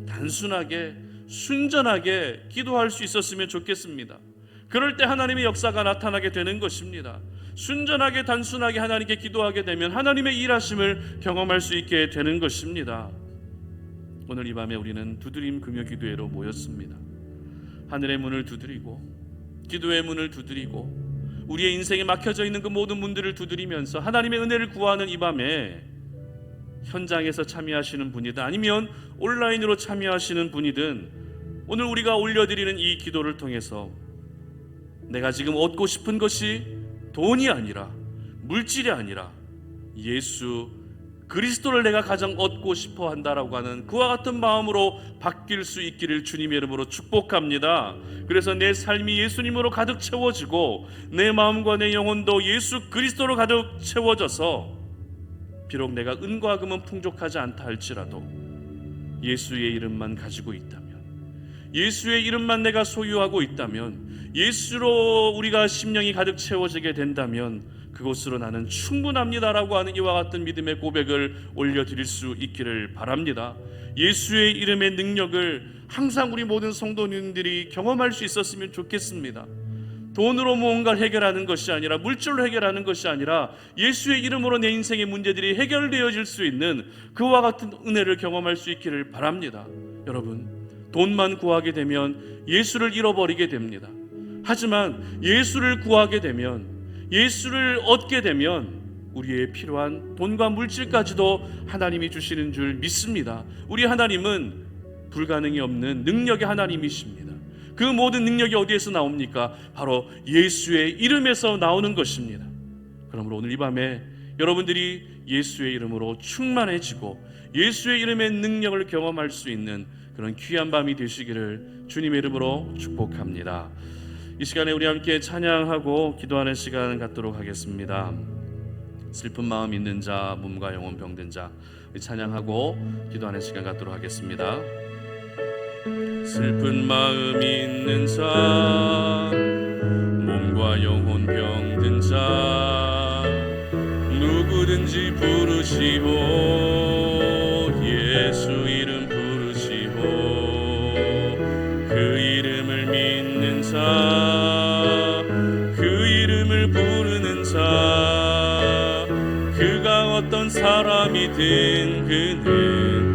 단순하게, 순전하게 기도할 수 있었으면 좋겠습니다. 그럴 때 하나님의 역사가 나타나게 되는 것입니다. 순전하게, 단순하게 하나님께 기도하게 되면 하나님의 일하심을 경험할 수 있게 되는 것입니다. 오늘 이 밤에 우리는 두드림 금요 기도회로 모였습니다. 하늘의 문을 두드리고, 기도의 문을 두드리고, 우리의 인생에 막혀져 있는 그 모든 문들을 두드리면서 하나님의 은혜를 구하는 이 밤에 현장에서 참여하시는 분이든 아니면 온라인으로 참여하시는 분이든, 오늘 우리가 올려드리는 이 기도를 통해서 내가 지금 얻고 싶은 것이 돈이 아니라, 물질이 아니라 예수 그리스도를 내가 가장 얻고 싶어 한다라고 하는 그와 같은 마음으로 바뀔 수 있기를 주님의 이름으로 축복합니다. 그래서 내 삶이 예수님으로 가득 채워지고 내 마음과 내 영혼도 예수 그리스도로 가득 채워져서, 비록 내가 은과 금은 풍족하지 않다 할지라도 예수의 이름만 가지고 있다면, 예수의 이름만 내가 소유하고 있다면, 예수로 우리가 심령이 가득 채워지게 된다면 그곳으로 나는 충분합니다라고 하는 이와 같은 믿음의 고백을 올려드릴 수 있기를 바랍니다. 예수의 이름의 능력을 항상 우리 모든 성도님들이 경험할 수 있었으면 좋겠습니다. 돈으로 무언가를 해결하는 것이 아니라, 물질로 해결하는 것이 아니라 예수의 이름으로 내 인생의 문제들이 해결되어질 수 있는 그와 같은 은혜를 경험할 수 있기를 바랍니다. 여러분, 돈만 구하게 되면 예수를 잃어버리게 됩니다. 하지만 예수를 구하게 되면, 예수를 얻게 되면 우리의 필요한 돈과 물질까지도 하나님이 주시는 줄 믿습니다. 우리 하나님은 불가능이 없는 능력의 하나님이십니다. 그 모든 능력이 어디에서 나옵니까? 바로 예수의 이름에서 나오는 것입니다. 그러므로 오늘 이 밤에 여러분들이 예수의 이름으로 충만해지고 예수의 이름의 능력을 경험할 수 있는 그런 귀한 밤이 되시기를 주님의 이름으로 축복합니다. 이 시간에 우리 함께 찬양하고 기도하는 시간 갖도록 하겠습니다. 슬픈 마음 있는 자, 몸과 영혼 병든 자, 우리 찬양하고 기도하는 시간 갖도록 하겠습니다. 슬픈 마음 있는 자, 몸과 영혼 병든 자, 누구든지 부르시오, 예수 이름 부르시오. 그 이름을 믿는 자, 그 이름을 부르는 자, 그가 어떤 사람이든 그는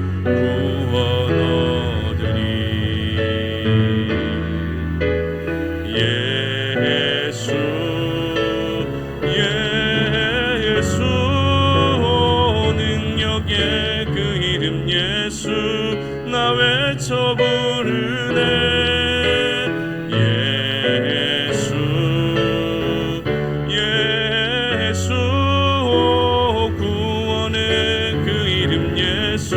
외쳐 부르네. 예수 예수 구원의 그 이름 예수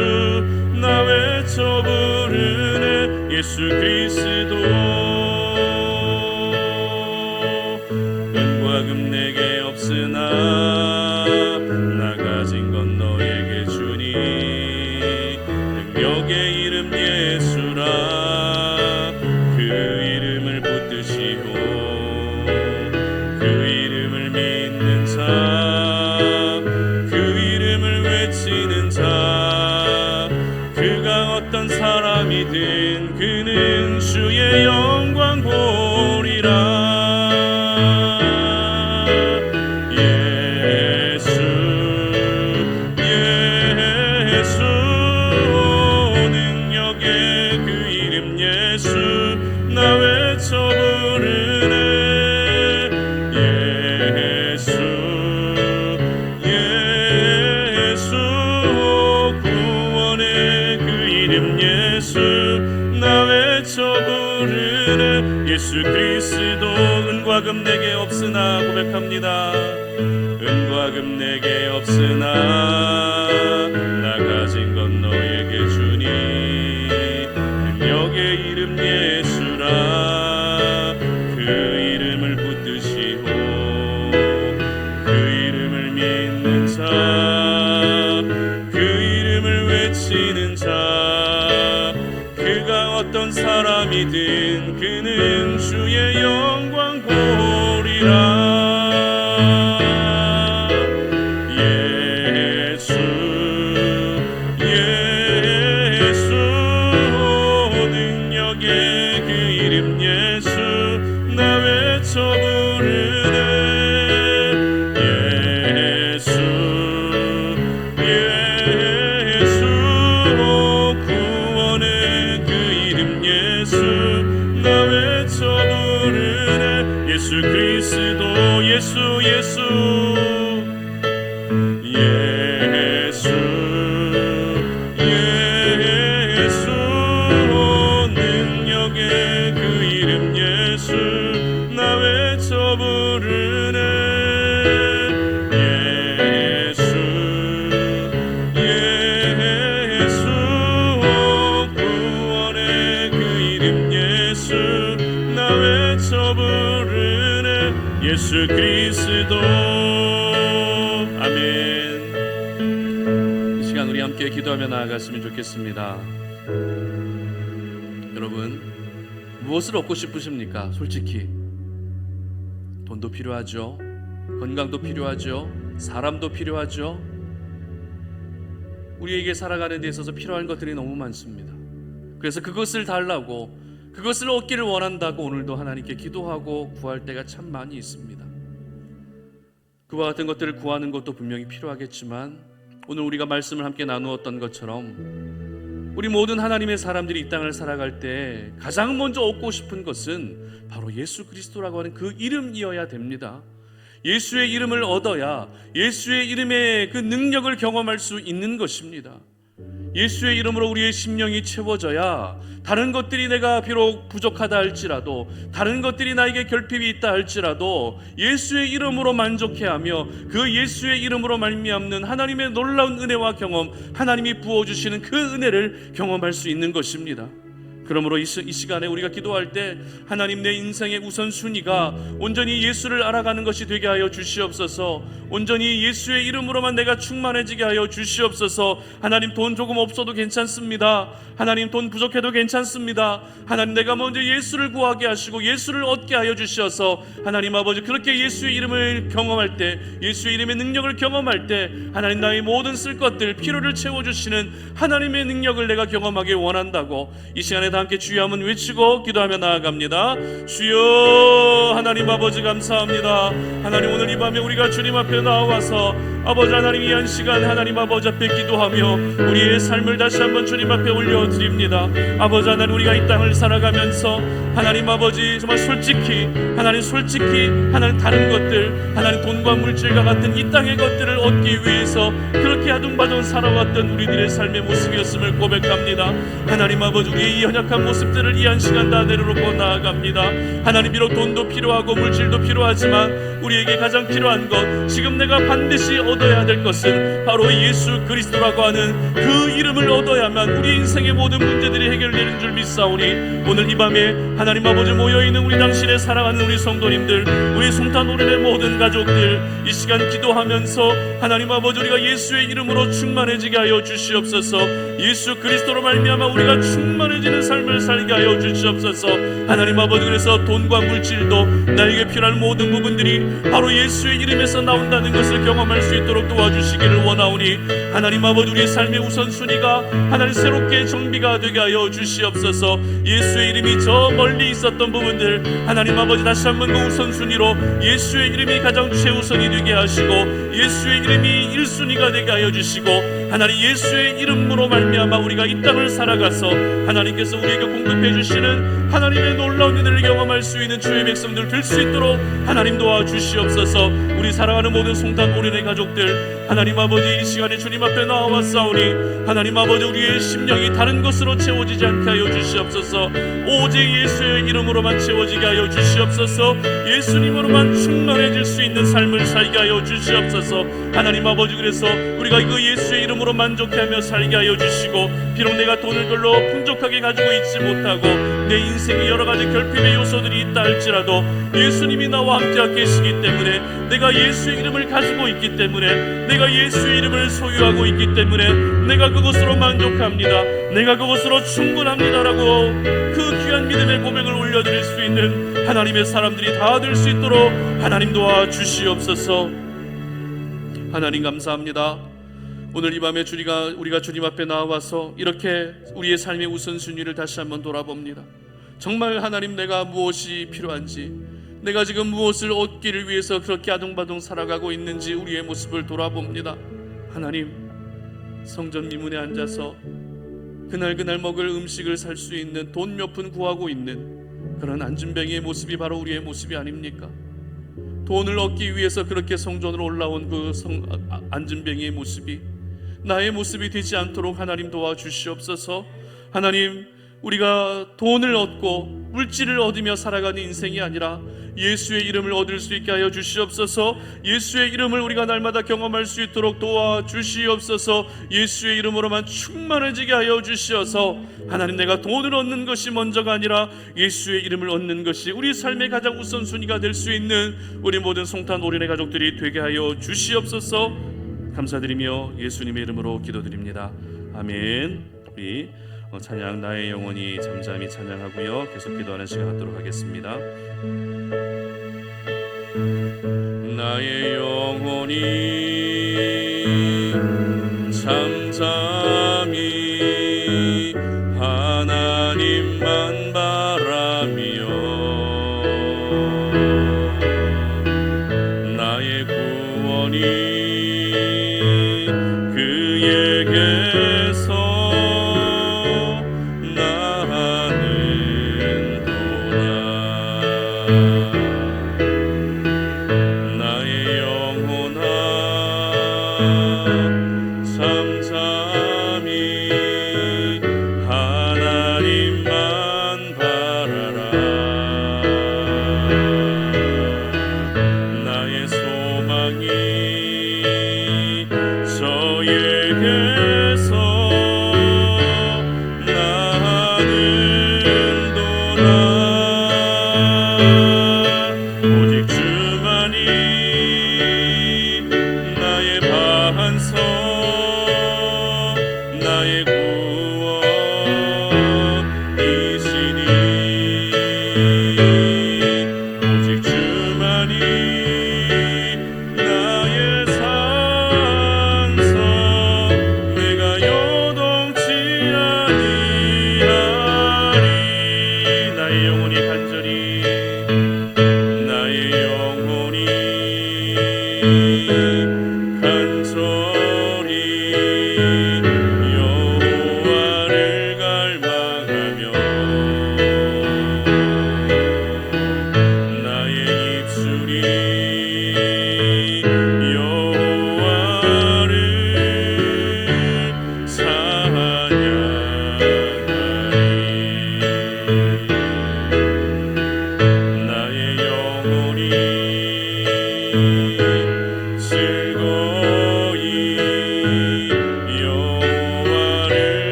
나 외쳐 부르네. 예수 그리스도 은과 금 내게 없으나 나 가진 건 너에게 주니 능력의 이름 예수라. 그 이름을 붙드시고 그 이름을 믿는 자, 그 이름을 외치는 자, 그가 어떤 사람이든 그는 주의 영광 보리라. 나 외쳐 부르네. 예수 예수 구원의 그 이름 예수 나 외쳐 부르네. 예수 그리스도 은과 금 내게 없으나 고백합니다. 은과 금 내게 없으나 나 가진 건 너에게 주니 능력의 이름 예수라. 그 이름을 붙드시고 그 이름을 믿는 자, 그 이름을 외치는 자, 그가 어떤 사람이든 그는 주의 영광 보리라. 예수 그리스도 예수 예수 예수 예수 능력의 그 이름 예수 나 외쳐 부르네. 예수 예수 구원의 그 이름 예수 나 외쳐 부르네. 예수 그리스도. 아멘. 이 시간 우리 함께 기도하며 나아갔으면 좋겠습니다. 여러분, 무엇을 얻고 싶으십니까? 솔직히 돈도 필요하죠, 건강도 필요하죠, 사람도 필요하죠. 우리에게 살아가는 데 있어서 필요한 것들이 너무 많습니다. 그래서 그것을 달라고, 그것을 얻기를 원한다고 오늘도 하나님께 기도하고 구할 때가 참 많이 있습니다. 그와 같은 것들을 구하는 것도 분명히 필요하겠지만, 오늘 우리가 말씀을 함께 나누었던 것처럼 우리 모든 하나님의 사람들이 이 땅을 살아갈 때 가장 먼저 얻고 싶은 것은 바로 예수 그리스도라고 하는 그 이름이어야 됩니다. 예수의 이름을 얻어야 예수의 이름의 그 능력을 경험할 수 있는 것입니다. 예수의 이름으로 우리의 심령이 채워져야 다른 것들이 내가 비록 부족하다 할지라도, 다른 것들이 나에게 결핍이 있다 할지라도 예수의 이름으로 만족해하며 그 예수의 이름으로 말미암는 하나님의 놀라운 은혜와 경험, 하나님이 부어주시는 그 은혜를 경험할 수 있는 것입니다. 그러므로 이 시간에 우리가 기도할 때 하나님, 내 인생의 우선순위가 온전히 예수를 알아가는 것이 되게 하여 주시옵소서. 온전히 예수의 이름으로만 내가 충만해지게 하여 주시옵소서. 하나님, 돈 조금 없어도 괜찮습니다. 하나님, 돈 부족해도 괜찮습니다. 하나님, 내가 먼저 예수를 구하게 하시고 예수를 얻게 하여 주셔서 하나님 아버지, 그렇게 예수의 이름을 경험할 때, 예수의 이름의 능력을 경험할 때 하나님, 나의 모든 쓸 것들, 필요를 채워주시는 하나님의 능력을 내가 경험하길 원한다고 이 시간에 다 함께 주여 한번 외치고 기도하며 나아갑니다. 주여, 하나님 아버지 감사합니다. 하나님, 오늘 이 밤에 우리가 주님 앞에 나와서 아버지 하나님, 이 한 시간 하나님 아버지 앞에 기도하며 우리의 삶을 다시 한번 주님 앞에 올려드립니다. 아버지 하나님, 우리가 이 땅을 살아가면서 하나님 아버지 정말 솔직히 하나님 다른 것들, 하나님 돈과 물질과 같은 이 땅의 것들을 얻기 위해서 그렇게 아둥바둥 살아왔던 우리들의 삶의 모습이었음을 고백합니다. 하나님 아버지, 우리의 이 연약한 모습들을 이 한 시간 다 내려놓고 나아갑니다. 하나님, 비록 돈도 필요하고 물질도 필요하지만 우리에게 가장 필요한 것, 지금 내가 반드시 얻어야 될 것은 바로 예수 그리스도라고 하는 그 이름을 얻어야만 우리 인생의 모든 문제들이 해결되는 줄 믿사오니, 오늘 이 밤에 하나님 아버지 모여있는 우리 당신의 사랑하는 우리 성도님들, 우리 송탄오련의 모든 가족들, 이 시간 기도하면서 하나님 아버지, 우리가 예수의 이름으로 충만해지게 하여 주시옵소서. 예수 그리스도로 말미암아 우리가 충만해지는 삶을 살게 하여 주시옵소서. 하나님 아버지, 그래서 돈과 물질도 나에게 필요한 모든 부분들이 바로 예수의 이름에서 나온다는 것을 경험할 수 있도록 도와주시기를 원하오니, 하나님 아버지, 우리의 삶의 우선순위가 하나님 새롭게 정비가 되게 하여 주시옵소서. 예수의 이름이 저 멀리 있었던 부분들, 하나님 아버지 다시 한번 그 우선순위로 예수의 이름이 가장 최우선이 되게 하시고, 예수의 이름이 1순위가 되게 하여 주시고, 하나님 예수의 이름으로 말미암아 우리가 이 땅을 살아가서 하나님께서 우리에게 공급해 주시는 하나님의 놀라운 은혜를 경험할 수 있는 주의 백성들 될 수 있도록 하나님 도와주시옵소서. 우리 사랑하는 모든 송탄오련의 가족들, 하나님 아버지, 이 시간에 주님 앞에 나와왔사오니 하나님 아버지, 우리의 심령이 다른 것으로 채워지지 않게 하여 주시옵소서. 오직 예수의 이름으로만 채워지게 하여 주시옵소서. 예수님으로만 충만해질 수 있는 삶을 살게 하여 주시옵소서. 하나님 아버지, 그래서 우리가 그 예수의 이름으로 만족하며 살게 하여 주시고, 비록 내가 돈을 별로 풍족하게 가지고 있지 못하고 내 인생에 여러 가지 결핍의 요소들이 있다 할지라도 예수님이 나와 함께 계시기 때문에, 내가 예수의 이름을 가지고 있기 때문에, 내가 예수의 이름을 소유하고 있기 때문에 내가 그것으로 만족합니다, 내가 그것으로 충분합니다라고 그 귀한 믿음의 고백을 올려드릴 수 있는 하나님의 사람들이 다 될 수 있도록 하나님 도와주시옵소서. 하나님 감사합니다. 오늘 이 밤에 우리가 주님 앞에 나와서 이렇게 우리의 삶의 우선순위를 다시 한번 돌아봅니다. 정말 하나님, 내가 무엇이 필요한지, 내가 지금 무엇을 얻기를 위해서 그렇게 아둥바둥 살아가고 있는지 우리의 모습을 돌아봅니다. 하나님, 성전 미문에 앉아서 그날 먹을 음식을 살 수 있는 돈 몇 푼 구하고 있는 그런 안진뱅이의 모습이 바로 우리의 모습이 아닙니까? 돈을 얻기 위해서 그렇게 성전으로 올라온 그 안진뱅이의 모습이 나의 모습이 되지 않도록 하나님 도와주시옵소서. 하나님, 우리가 돈을 얻고 물질을 얻으며 살아가는 인생이 아니라 예수의 이름을 얻을 수 있게 하여 주시옵소서. 예수의 이름을 우리가 날마다 경험할 수 있도록 도와주시옵소서. 예수의 이름으로만 충만해지게 하여 주시어서 하나님, 내가 돈을 얻는 것이 먼저가 아니라 예수의 이름을 얻는 것이 우리 삶의 가장 우선순위가 될 수 있는 우리 모든 송탄오련의 가족들이 되게 하여 주시옵소서. 감사드리며 예수님의 이름으로 기도드립니다. 아멘. 우리 찬양 나의 영혼이 잠잠히 찬양하고요, 계속 기도하는 시간 갖도록 하겠습니다. 나의 영혼이 잠잠히 하나님만 바라며 나의 구원이 그에게서 나의 영혼이 간절히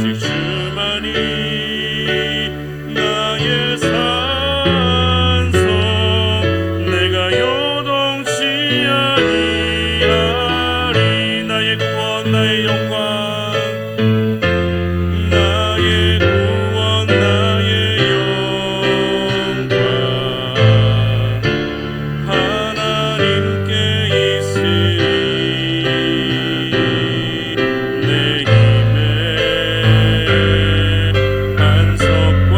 오직 주만이 나의 산소 내가 요동치 아니하리 나의 구원 나의 영광 나의 구원 나의 영광 하나님께 있으리 내 힘의 반석과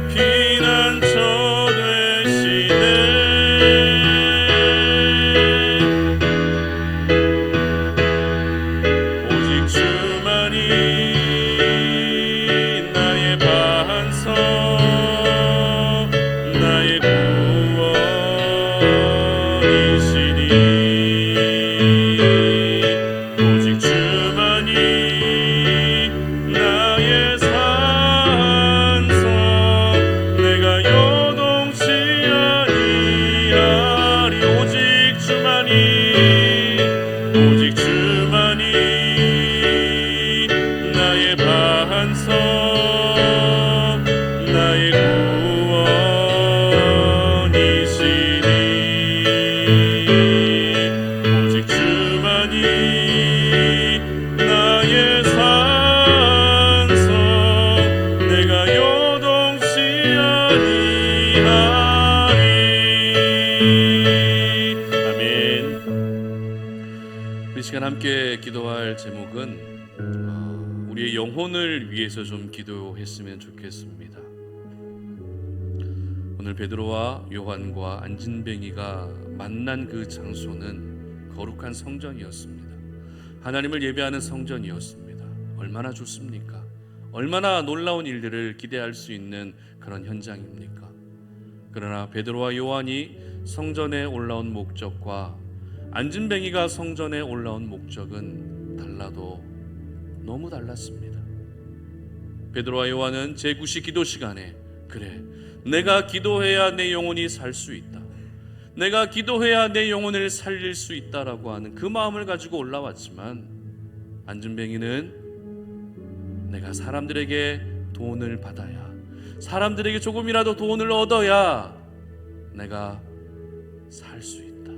피난처 되시네 오직 주만이 나의 반석 나의 구원이시니 오직 주만이 나의 산성 내가 요동치 아니하리 오직 주만이 나의 반석 나의 구원이시니 오직 주만이 나의 산성 내가 요동치 아니하리 아멘. 이 시간 함께 기도할 제목은 우리의 영혼을 위해서 좀 기도했으면 좋겠습니다. 오늘 베드로와 요한과 안진뱅이가 만난 그 장소는 거룩한 성전이었습니다. 하나님을 예배하는 성전이었습니다. 얼마나 좋습니까? 얼마나 놀라운 일들을 기대할 수 있는 그런 현장입니까? 그러나 베드로와 요한이 성전에 올라온 목적과 안진뱅이가 성전에 올라온 목적은 달라도 너무 달랐습니다. 베드로와 요한은 제9시 기도 시간에 그래 내가 기도해야 내 영혼이 살 수 있다 내가 기도해야 내 영혼을 살릴 수 있다라고 하는 그 마음을 가지고 올라왔지만 안진뱅이는 내가 사람들에게 돈을 받아야 사람들에게 조금이라도 돈을 얻어야 내가 살 수 있다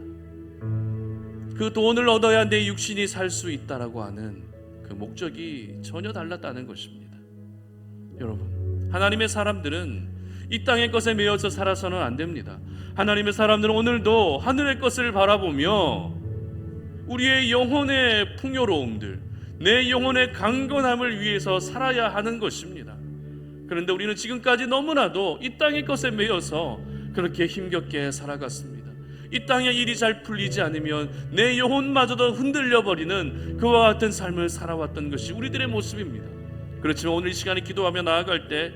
그 돈을 얻어야 내 육신이 살 수 있다라고 하는 그 목적이 전혀 달랐다는 것입니다. 여러분, 하나님의 사람들은 이 땅의 것에 매여서 살아서는 안 됩니다. 하나님의 사람들은 오늘도 하늘의 것을 바라보며 우리의 영혼의 풍요로움들, 내 영혼의 강건함을 위해서 살아야 하는 것입니다. 그런데 우리는 지금까지 너무나도 이 땅의 것에 매여서 그렇게 힘겹게 살아갔습니다. 이 땅의 일이 잘 풀리지 않으면 내 영혼마저도 흔들려버리는 그와 같은 삶을 살아왔던 것이 우리들의 모습입니다. 그렇지만 오늘 이 시간에 기도하며 나아갈 때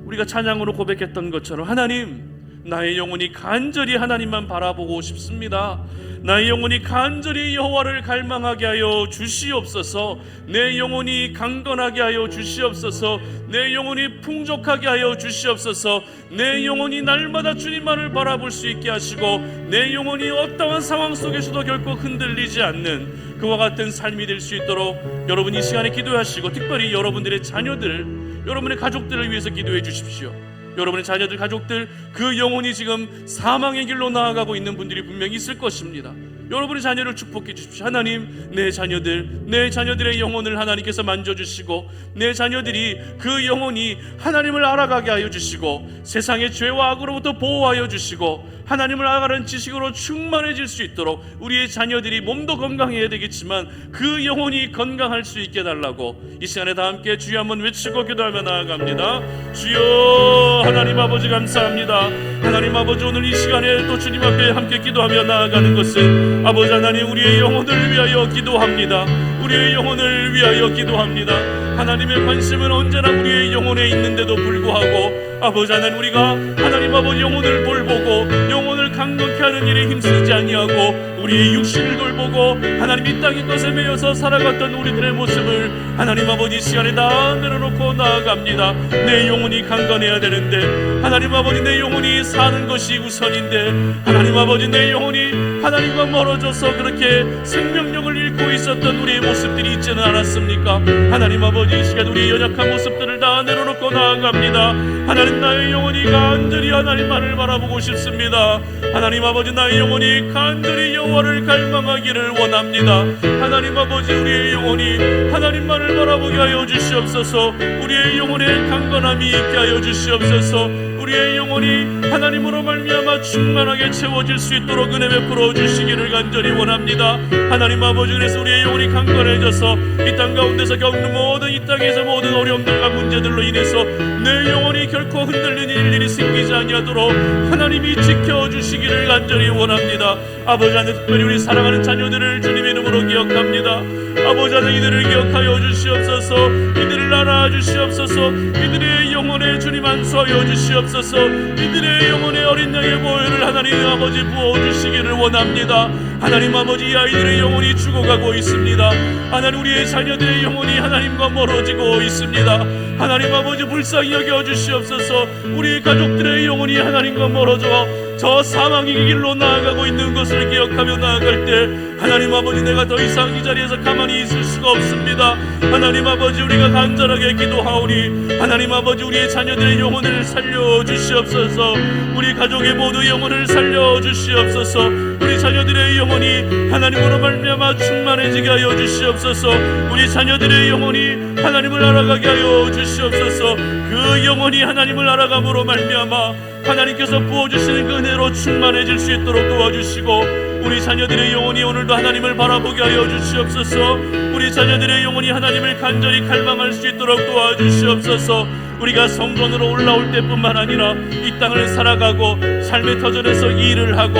우리가 찬양으로 고백했던 것처럼 하나님, 나의 영혼이 간절히 하나님만 바라보고 싶습니다. 나의 영혼이 간절히 여호와를 갈망하게 하여 주시옵소서. 내 영혼이 강건하게 하여 주시옵소서. 내 영혼이 풍족하게 하여 주시옵소서. 내 영혼이 날마다 주님만을 바라볼 수 있게 하시고 내 영혼이 어떠한 상황 속에서도 결코 흔들리지 않는 그와 같은 삶이 될 수 있도록 여러분 이 시간에 기도하시고 특별히 여러분들의 자녀들, 여러분의 가족들을 위해서 기도해 주십시오. 여러분의 자녀들, 가족들, 그 영혼이 지금 사망의 길로 나아가고 있는 분들이 분명히 있을 것입니다. 여러분의 자녀를 축복해 주십시오. 하나님, 내 자녀들의 영혼을 하나님께서 만져주시고 내 자녀들이 그 영혼이 하나님을 알아가게 하여 주시고 세상의 죄와 악으로부터 보호하여 주시고 하나님을 알아가는 지식으로 충만해질 수 있도록 우리의 자녀들이 몸도 건강해야 되겠지만 그 영혼이 건강할 수 있게 해달라고 이 시간에 다 함께 주여 한번 외치고 기도하며 나아갑니다. 주여, 하나님 아버지 감사합니다. 하나님 아버지, 오늘 이 시간에 또 주님 앞에 함께 기도하며 나아가는 것은 아버지 하나님, 우리의 영혼을 위하여 기도합니다. 우리의 영혼을 위하여 기도합니다. 하나님의 관심은 언제나 우리의 영혼에 있는데도 불구하고 아버지 하나님, 우리가 하나님 아버지 영혼을 돌보고 영혼을 강건케 하는 일에 힘쓰지 아니하고 우리의 육신을 돌보고 하나님 이 땅의 것에 매여서 살아갔던 우리들의 모습을 하나님 아버지 시간에 다 내려놓고 나아갑니다. 내 영혼이 강건해야 되는데 하나님 아버지 내 영혼이 사는 것이 우선인데 하나님 아버지 내 영혼이 하나님과 멀어져서 그렇게 생명력을 잃고 있었던 우리의 모습들이 있지는 않았습니까? 하나님 아버지 이 시간 우리의 연약한 모습들을 다 내려놓고 나아갑니다. 하나님 나의 영혼이 간절히 하나님만을 바라보고 싶습니다. 하나님 아버지 나의 영혼이 간절히 여호와를 갈망하기를 원합니다. 하나님 아버지 우리의 영혼이 하나님만을 바라보게 하여 주시옵소서. 우리의 영혼에 강건함이 있게 하여 주시옵소서. 우리의 영혼이 하나님으로 말미암아 충만하게 채워질 수 있도록 은혜 베풀어 주시기를 간절히 원합니다. 하나님 아버지 그래서 우리의 영혼이 강건해져서 이 땅 가운데서 겪는 모든 이 땅에서 모든 어려움들과 문제들로 인해서 내 영혼이 결코 흔들리는 일이 생기지 아니하도록 하나님이 지켜주시기를 간절히 원합니다. 아버지 하나님 특별히 우리 사랑하는 자녀들을 주님의 이름으로 기억합니다. 아버지 하나님 이들을 기억하여 주시옵소서. 이들을 알아주시옵소서. 이들의 영혼에 주님 안수하여 주시옵소서. 이들의 영혼의 어린 양의 보혈을 하나님 아버지 부어주시기를 원합니다. 하나님 아버지 이 아이들의 영혼이 죽어가고 있습니다. 하나님 우리의 자녀들의 영혼이 하나님과 멀어지고 있습니다. 하나님 아버지 불쌍히 여겨 주시옵소서. 우리 가족들의 영혼이 하나님과 멀어져 저 사망의 길로 나아가고 있는 것을 기억하며 나아갈 때 하나님 아버지 내가 더 이상 이 자리에서 가만히 있을 수가 없습니다. 하나님 아버지 우리가 간절하게 기도하오니 하나님 아버지 우리의 자녀들의 영혼을 살려주시옵소서. 우리 가족의 모두 영혼을 살려주시옵소서. 우리 자녀들의 영혼이 하나님으로 말미암아 충만해지게 하여 주시옵소서. 우리 자녀들의 영혼이 하나님을 알아가게 하여 주시옵소서. 그 영혼이 하나님을 알아감으로 말미암아 하나님께서 부어주시는 그 은혜로 충만해질 수 있도록 도와주시고 우리 자녀들의 영혼이 오늘도 하나님을 바라보게 하여 주시옵소서. 우리 자녀들의 영혼이 하나님을 간절히 갈망할 수 있도록 도와주시옵소서. 우리가 성전으로 올라올 때뿐만 아니라 이 땅을 살아가고 삶의 터전에서 일을 하고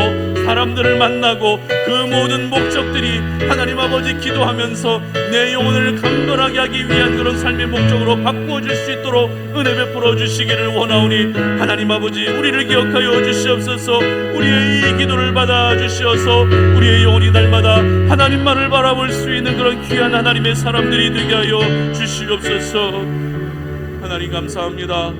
사람들을 만나고 그 모든 목적들이 하나님 아버지 기도하면서 내 영혼을 강건하게 하기 위한 그런 삶의 목적으로 바꾸어질 수 있도록 은혜 베풀어 주시기를 원하오니 하나님 아버지 우리를 기억하여 주시옵소서. 우리의 이 기도를 받아 주시어서 우리의 영혼이 날마다 하나님만을 바라볼 수 있는 그런 귀한 하나님의 사람들이 되게 하여 주시옵소서. 하나님 감사합니다.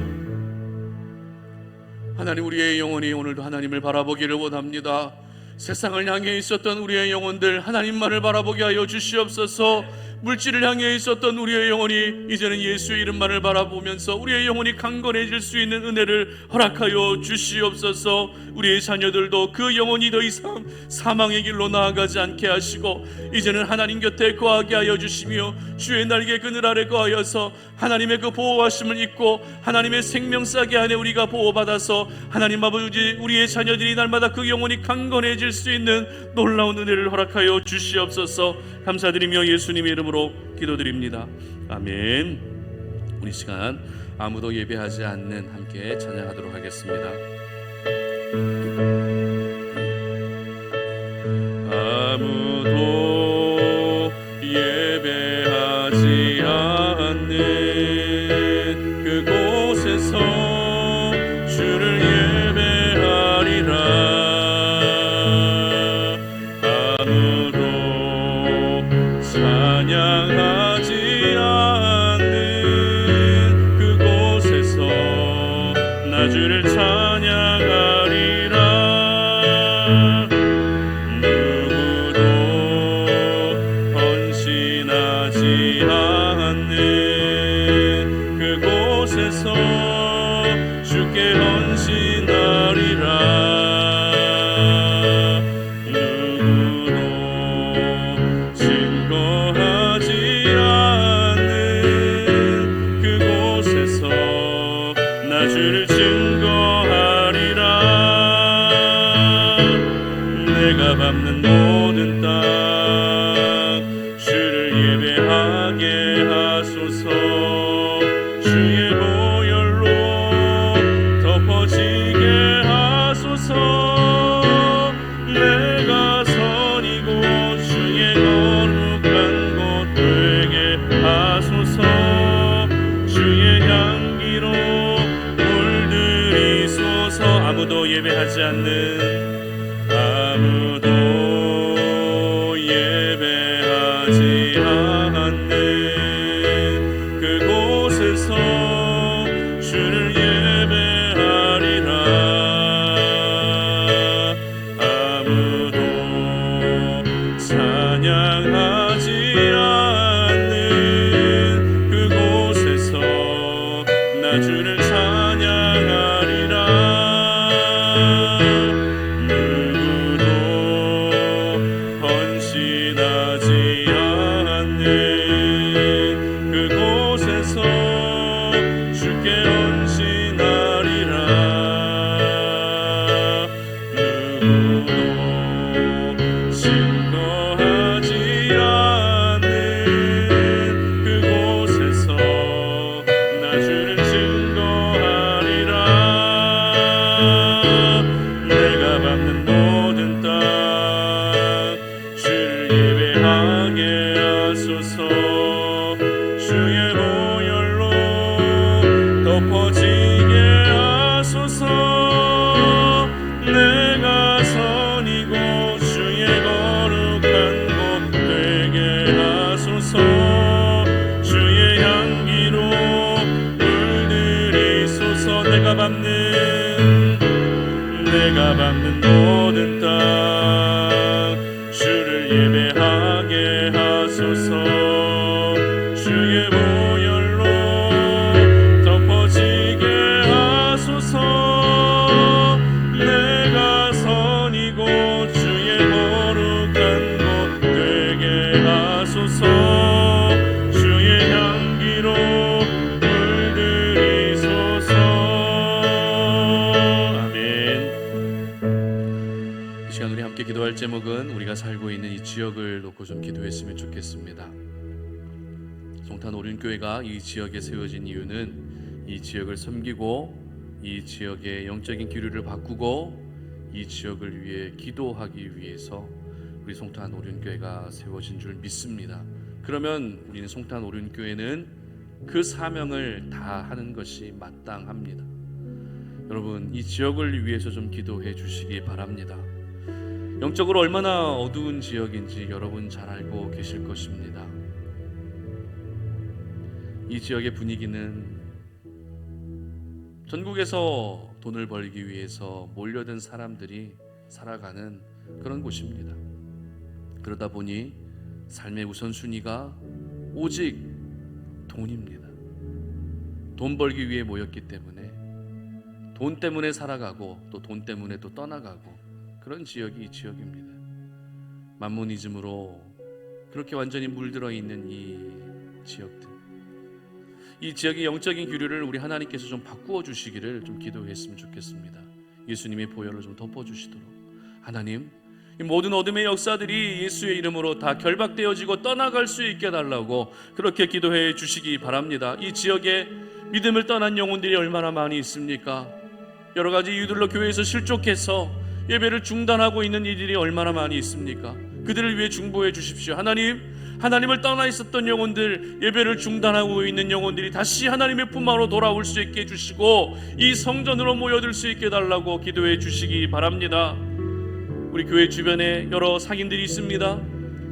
하나님 우리의 영혼이 오늘도 하나님을 바라보기를 원합니다. 세상을 향해 있었던 우리의 영혼들 하나님만을 바라보게 하여 주시옵소서. 물질을 향해 있었던 우리의 영혼이 이제는 예수의 이름만을 바라보면서 우리의 영혼이 강건해질 수 있는 은혜를 허락하여 주시옵소서. 우리의 자녀들도 그 영혼이 더 이상 사망의 길로 나아가지 않게 하시고 이제는 하나님 곁에 거하게 하여 주시며 주의 날개 그늘 아래 거하여서 하나님의 그 보호하심을 입고 하나님의 생명싸게 안에 우리가 보호받아서 하나님 아버지 우리의 자녀들이 날마다 그 영혼이 강건해질 수 있는 놀라운 은혜를 허락하여 주시옵소서. 감사드리며 예수님의 이름으로 기도드립니다. 아멘. 우리 시간 아무도 예배하지 않는 함께 찬양하도록 하겠습니다. 아무도 예배하지 않는 그곳에서 주를 예배하리라. 아무도 찬양하지 않는 그곳에서 나 주를 찬양하리라. 누구도 헌신하지 않는 그곳에서 주께 헌신하리라. 주를 증거하리라. 내가 밟는 모든 땅 주를 예배하게 하소서. 주의 보혈로 덮어지게 하소서. 내가 선이고 주의 거룩한 곳 되게 하소서. 주의 향기로 아무도 예배하지 않는 않는 그곳에서 주를 예배하리라. 아무도 찬양하지 않는 그곳에서 나 주를 찬양하리라. 누구도 헌신하지 않는 그곳에서 주께 헌신하리라. 누구도 증거하지 않는 그곳에서 나 주를 증거하리라. 내가 밟는 모든 땅 주를 예배하게 하소서. 주의 보혈로 덮어지게 하소서. 내가 선이고 주의 거룩한 곳 되게 하소서. 주의 향기로 물들이소서. 내가 밟는 모든 땅 주를 예배하게 하소서. 주의 보혈로 덮어지게 하소서. 내가 선이고 주의 거룩한 곳 되게 하소서. 주의 향기로 물들이소서. 아멘. 이 시간 우리 함께 기도할 제목은 우리가 살고 있는 이 지역을 놓고 좀 기도했으면 좋겠습니다. 송탄 오륜교회가 이 지역에 세워진 이유는 이 지역을 섬기고 이 지역의 영적인 기류를 바꾸고 이 지역을 위해 기도하기 위해서 우리 송탄 오륜교회가 세워진 줄 믿습니다. 그러면 우리는 송탄 오륜교회는 그 사명을 다하는 것이 마땅합니다. 여러분, 이 지역을 위해서 좀 기도해 주시기 바랍니다. 영적으로 얼마나 어두운 지역인지 여러분 잘 알고 계실 것입니다. 이 지역의 분위기는 전국에서 돈을 벌기 위해서 몰려든 사람들이 살아가는 그런 곳입니다. 그러다 보니 삶의 우선순위가 오직 돈입니다. 돈 벌기 위해 모였기 때문에 돈 때문에 살아가고 또 돈 때문에 또 떠나가고 그런 지역이 이 지역입니다. 만모니즘으로 그렇게 완전히 물들어 있는 이 지역들, 이 지역의 영적인 기류를 우리 하나님께서 좀 바꾸어 주시기를 좀 기도했으면 좋겠습니다. 예수님의 보혈로 좀 덮어 주시도록. 하나님, 이 모든 어둠의 역사들이 예수의 이름으로 다 결박되어지고 떠나갈 수 있게 해달라고 그렇게 기도해 주시기 바랍니다. 이 지역에 믿음을 떠난 영혼들이 얼마나 많이 있습니까? 여러 가지 이유들로 교회에서 실족해서 예배를 중단하고 있는 이들이 얼마나 많이 있습니까? 그들을 위해 중보해 주십시오. 하나님을 떠나 있었던 영혼들, 예배를 중단하고 있는 영혼들이 다시 하나님의 품 안으로 돌아올 수 있게 해주시고 이 성전으로 모여들 수 있게 해달라고 기도해 주시기 바랍니다. 우리 교회 주변에 여러 상인들이 있습니다.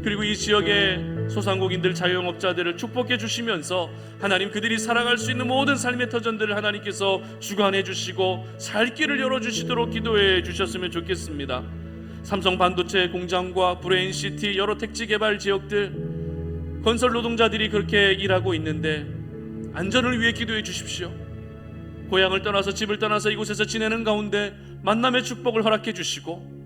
그리고 이 지역의 소상공인들, 자영업자들을 축복해 주시면서 하나님, 그들이 살아갈 수 있는 모든 삶의 터전들을 하나님께서 주관해 주시고 살 길을 열어주시도록 기도해 주셨으면 좋겠습니다. 삼성 반도체 공장과 브레인시티, 여러 택지 개발 지역들, 건설 노동자들이 그렇게 일하고 있는데 안전을 위해 기도해 주십시오. 고향을 떠나서 집을 떠나서 이곳에서 지내는 가운데 만남의 축복을 허락해 주시고,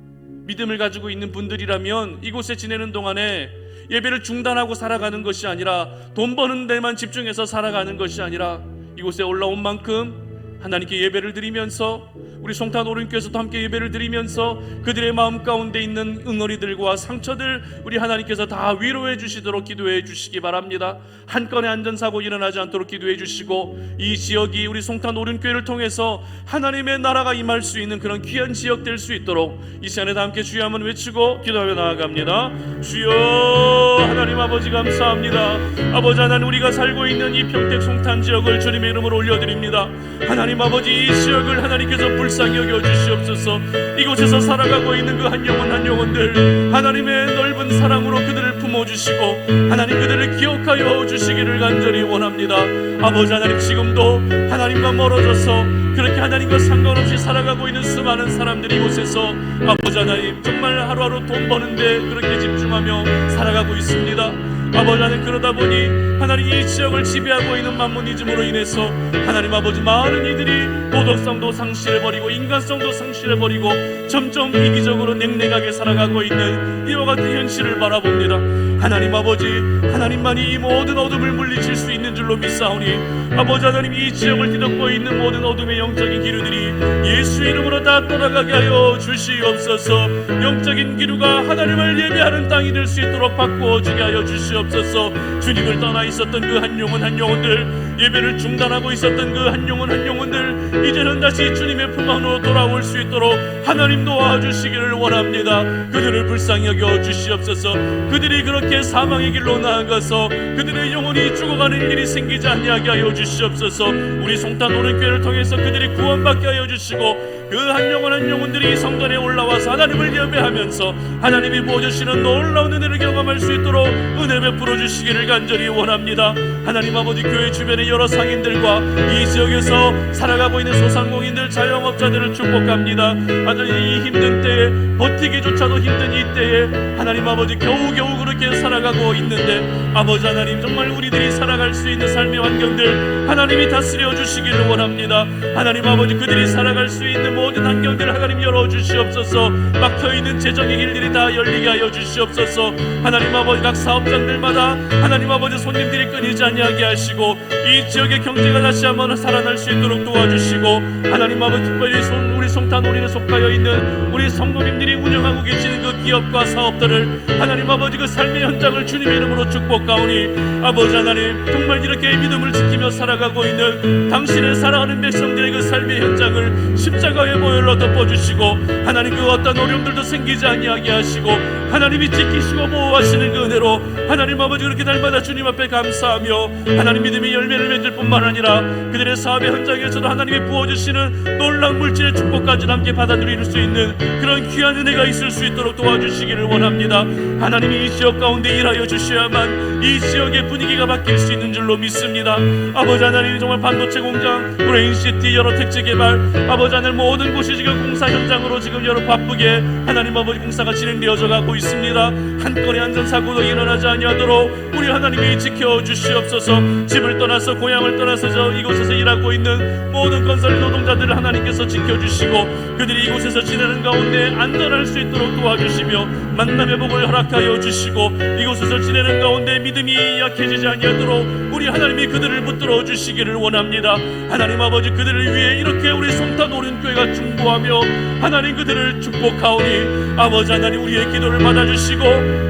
믿음을 가지고 있는 분들이라면 이곳에 지내는 동안에 예배를 중단하고 살아가는 것이 아니라, 돈 버는 데만 집중해서 살아가는 것이 아니라 이곳에 올라온 만큼 하나님께 예배를 드리면서, 우리 송탄 오륜교회에서도 함께 예배를 드리면서 그들의 마음 가운데 있는 응어리들과 상처들 우리 하나님께서 다 위로해 주시도록 기도해 주시기 바랍니다. 한 건의 안전사고 일어나지 않도록 기도해 주시고, 이 지역이 우리 송탄 오륜교회를 통해서 하나님의 나라가 임할 수 있는 그런 귀한 지역 될 수 있도록 이 시간에 다 함께 주여 한번 외치고 기도하며 나아갑니다. 주여, 하나님 아버지 감사합니다. 아버지 하나님, 우리가 살고 있는 이 평택 송탄 지역을 주님의 이름으로 올려드립니다. 하나님, 하나님 아버지 이 지역을 하나님께서 불쌍히 여겨 주시옵소서. 이곳에서 살아가고 있는 그 한 영혼 한 영혼들 하나님의 넓은 사랑으로 그들을 품어주시고 하나님 그들을 기억하여 주시기를 간절히 원합니다. 아버지 하나님 지금도 하나님과 멀어져서 그렇게 하나님과 상관없이 살아가고 있는 수많은 사람들이 이곳에서 아버지 하나님 정말 하루하루 돈 버는데 그렇게 집중하며 살아가고 있습니다. 아버지 하나님 그러다 보니 하나님 이 지역을 지배하고 있는 만문이즘으로 인해서 하나님 아버지 많은 이들이 도덕성도 상실해버리고 인간성도 상실해버리고 점점 이기적으로 냉랭하게 살아가고 있는 이와 같은 현실을 바라봅니다. 하나님 아버지 하나님만이 이 모든 어둠을 물리칠 수 있는 줄로 믿사오니 아버지 하나님 이 지역을 뒤덮고 있는 모든 어둠의 영적인 기류들이 예수 이름으로 다 떠나가게 하여 주시옵소서. 영적인 기류가 하나님을 예배하는 땅이 될 수 있도록 바꾸어 주게 하여 주시옵소서. 주님을 떠나 있었던 그 한 영혼 한 영혼들 예배를 중단하고 있었던 그 한 영혼 한 영혼들 이제는 다시 주님의 품 안으로 돌아올 수 있도록 하나님 도와주시기를 원합니다. 그들을 불쌍히 여겨 주시옵소서. 그들이 그렇게 사망의 길로 나아가서 그들의 영혼이 죽어가는 일이 생기지 않게 하여 주시옵소서. 우리 송탄 오른교회를 통해서 그들이 구원받게 하여 주시고 그 한 영혼 한 영혼들이 성전에 올라와서 하나님을 예배하면서 하나님이 보여주시는 놀라운 은혜를 경험할 수 있도록 은혜 베풀어 주시기를 간절히 원합니다. 하나님 아버지 교회 주변의 여러 상인들과 이 지역에서 살아가고 있는 소상공인들 자영업자들을 축복합니다. 하나님 이 힘든 때에 버티기조차도 힘든 이 때에 하나님 아버지 겨우겨우 그렇게 살아가고 있는데 아버지 하나님 정말 우리들이 살아갈 수 있는 삶의 환경들 하나님이 다스려 주시기를 원합니다. 하나님 아버지 그들이 살아갈 수 있는 모든 환경들 하나님 열어주시옵소서. 막혀있는 재정의 길들이 다 열리게 하여 주시옵소서. 하나님 아버지 각 사업장들마다 하나님 아버지 손님들이 끊이지 않게 하시고 이 지역의 경제가 다시 한번 살아날 수 있도록 도와주시고 하나님 아버지 특별히 우리 송탄 우리에 속하여 있는 우리 성도님들이 운영하고 계시는 그 기업과 사업들을 하나님 아버지 그 삶의 현장을 주님의 이름으로 축복하오니 아버지 하나님 정말 이렇게 믿음을 지키며 살아가고 있는 당신의 사랑하는 백성들의 그 삶의 현장을 십자가의 보혈로 덮어주시고 하나님 그 어떤 어려움들도 생기지 아니하게 하시고 하나님이 지키시고 보호하시는 그 은혜로 하나님 아버지 그렇게 날마다 주님 앞에 감사하며 하나님 믿음의 열매를 맺을 뿐만 아니라 그들의 사업의 현장에서도 하나님이 부어주시는 놀라운 물질의 축복까지 함께 받아들일 수 있는 그런 귀한 은혜가 있을 수 있도록 도와주시기를 원합니다. 하나님이 이 지역 가운데 일하여 주셔야만 이 지역의 분위기가 바뀔 수 있는 줄로 믿습니다. 아버지 하나님 정말 반도체 공장 브레인시티 여러 택지 개발 아버지 하나님 모든 곳이 지금 공사 현장으로 지금 여러 바쁘게 하나님 아버지 공사가 진행되어져 가고 있습니다. 한 건의 안전사고도 일어나지 아니하도록 우리 하나님이 지켜주시옵소서. 집을 떠나서 고향을 떠나서 이곳에서 일하고 있는 모든 건설 노동자들을 하나님께서 지켜주시고 그들이 이곳에서 지내는 가운데 안전할 수 있도록 도와주시며 만남의 복을 허락하여 주시고 이곳에서 지내는 가운데 믿음이 약해지지 아니하도록 우리 하나님이 그들을 붙들어 주시기를 원합니다. 하나님 아버지 그들을 위해 이렇게 우리 송탄 오륜교회가 중보하며 하나님 그들을 축복하오니 아버지 하나님 우리의 기도를 받아주시고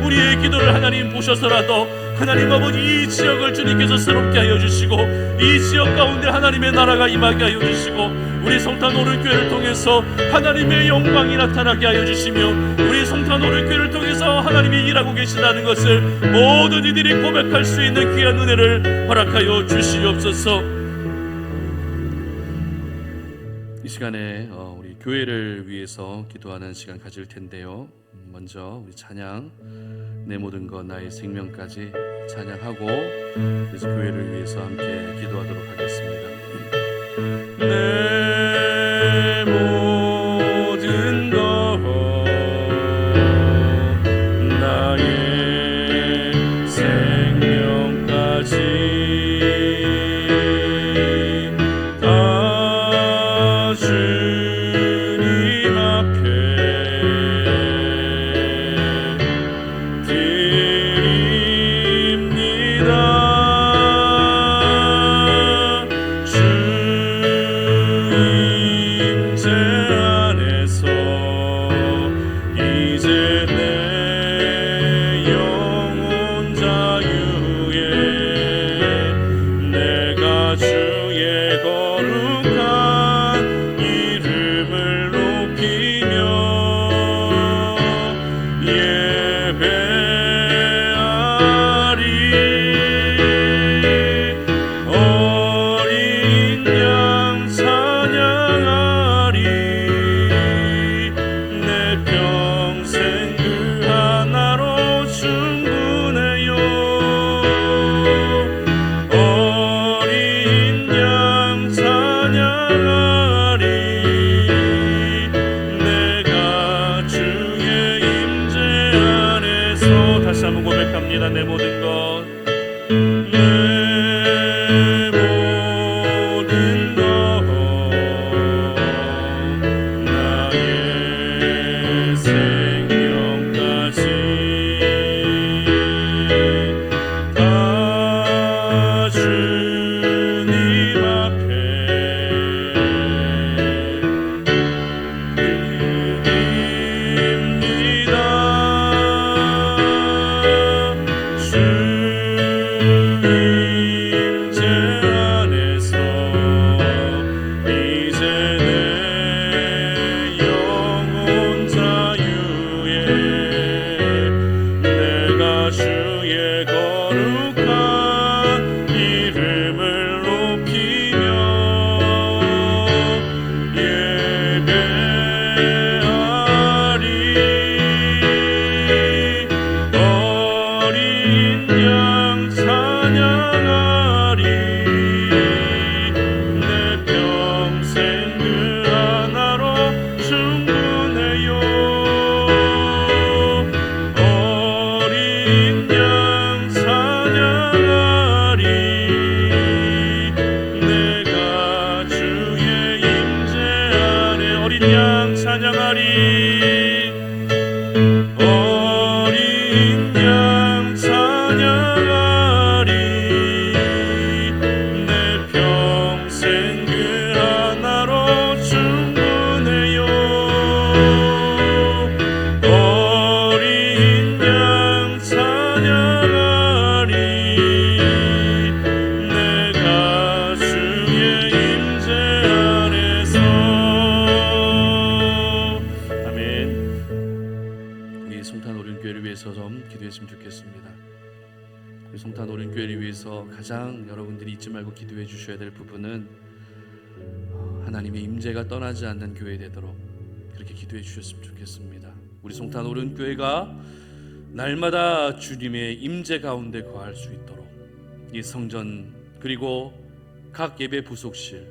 우리의 기도를 하나님 보셔서라도 하나님 아버지 이 지역을 주님께서 새롭게 하여 주시고 이 지역 가운데 하나님의 나라가 임하게 하여 주시고 우리 송탄 오륜교회를 통해서 하나님의 영광이 나타나게 하여 주시며 우리 송탄 오륜교회를 통해서 하나님이 일하고 계시다는 것을 모든 이들이 고백할 수 있는 귀한 은혜를 허락하여 주시옵소서. 이 시간에 우리 교회를 위해서 기도하는 시간 가질 텐데요. 먼저 우리 찬양 내 모든 것 나의 생명까지 찬양하고 그래서 교회를 위해서 함께 기도하도록 하겠습니다. 내 모든 것 나의 생명까지 다 주님 앞에 예배하리 내 모든 것 나의 생명까지 다 주님 앞에 주의 거룩한 이름을 높이며 예배하리. 어린 양 찬양하리. 내 평생 그 하나로 충분해요. 어린 양 찬양하리. 내가 주의 임재 안에 어린 양 찬양하리. 어린 양 찬양하리. 내 평생 그 하나로 충분해요. 어린 양 찬양하리. 내가 주의 임재 안에서. 아멘. 우리 송탄 오륜교회를 위해서 좀 기도했으면 좋겠습니다. 우리 송탄 오륜교회를 위해서 가장 여러분들이 잊지 말고 기도해 주셔야 될 부분은 하나님의 임재가 떠나지 않는 교회 되도록 그렇게 기도해 주셨으면 좋겠습니다. 우리 송탄 오륜교회가 날마다 주님의 임재 가운데 거할 수 있도록 이 성전 그리고 각 예배 부속실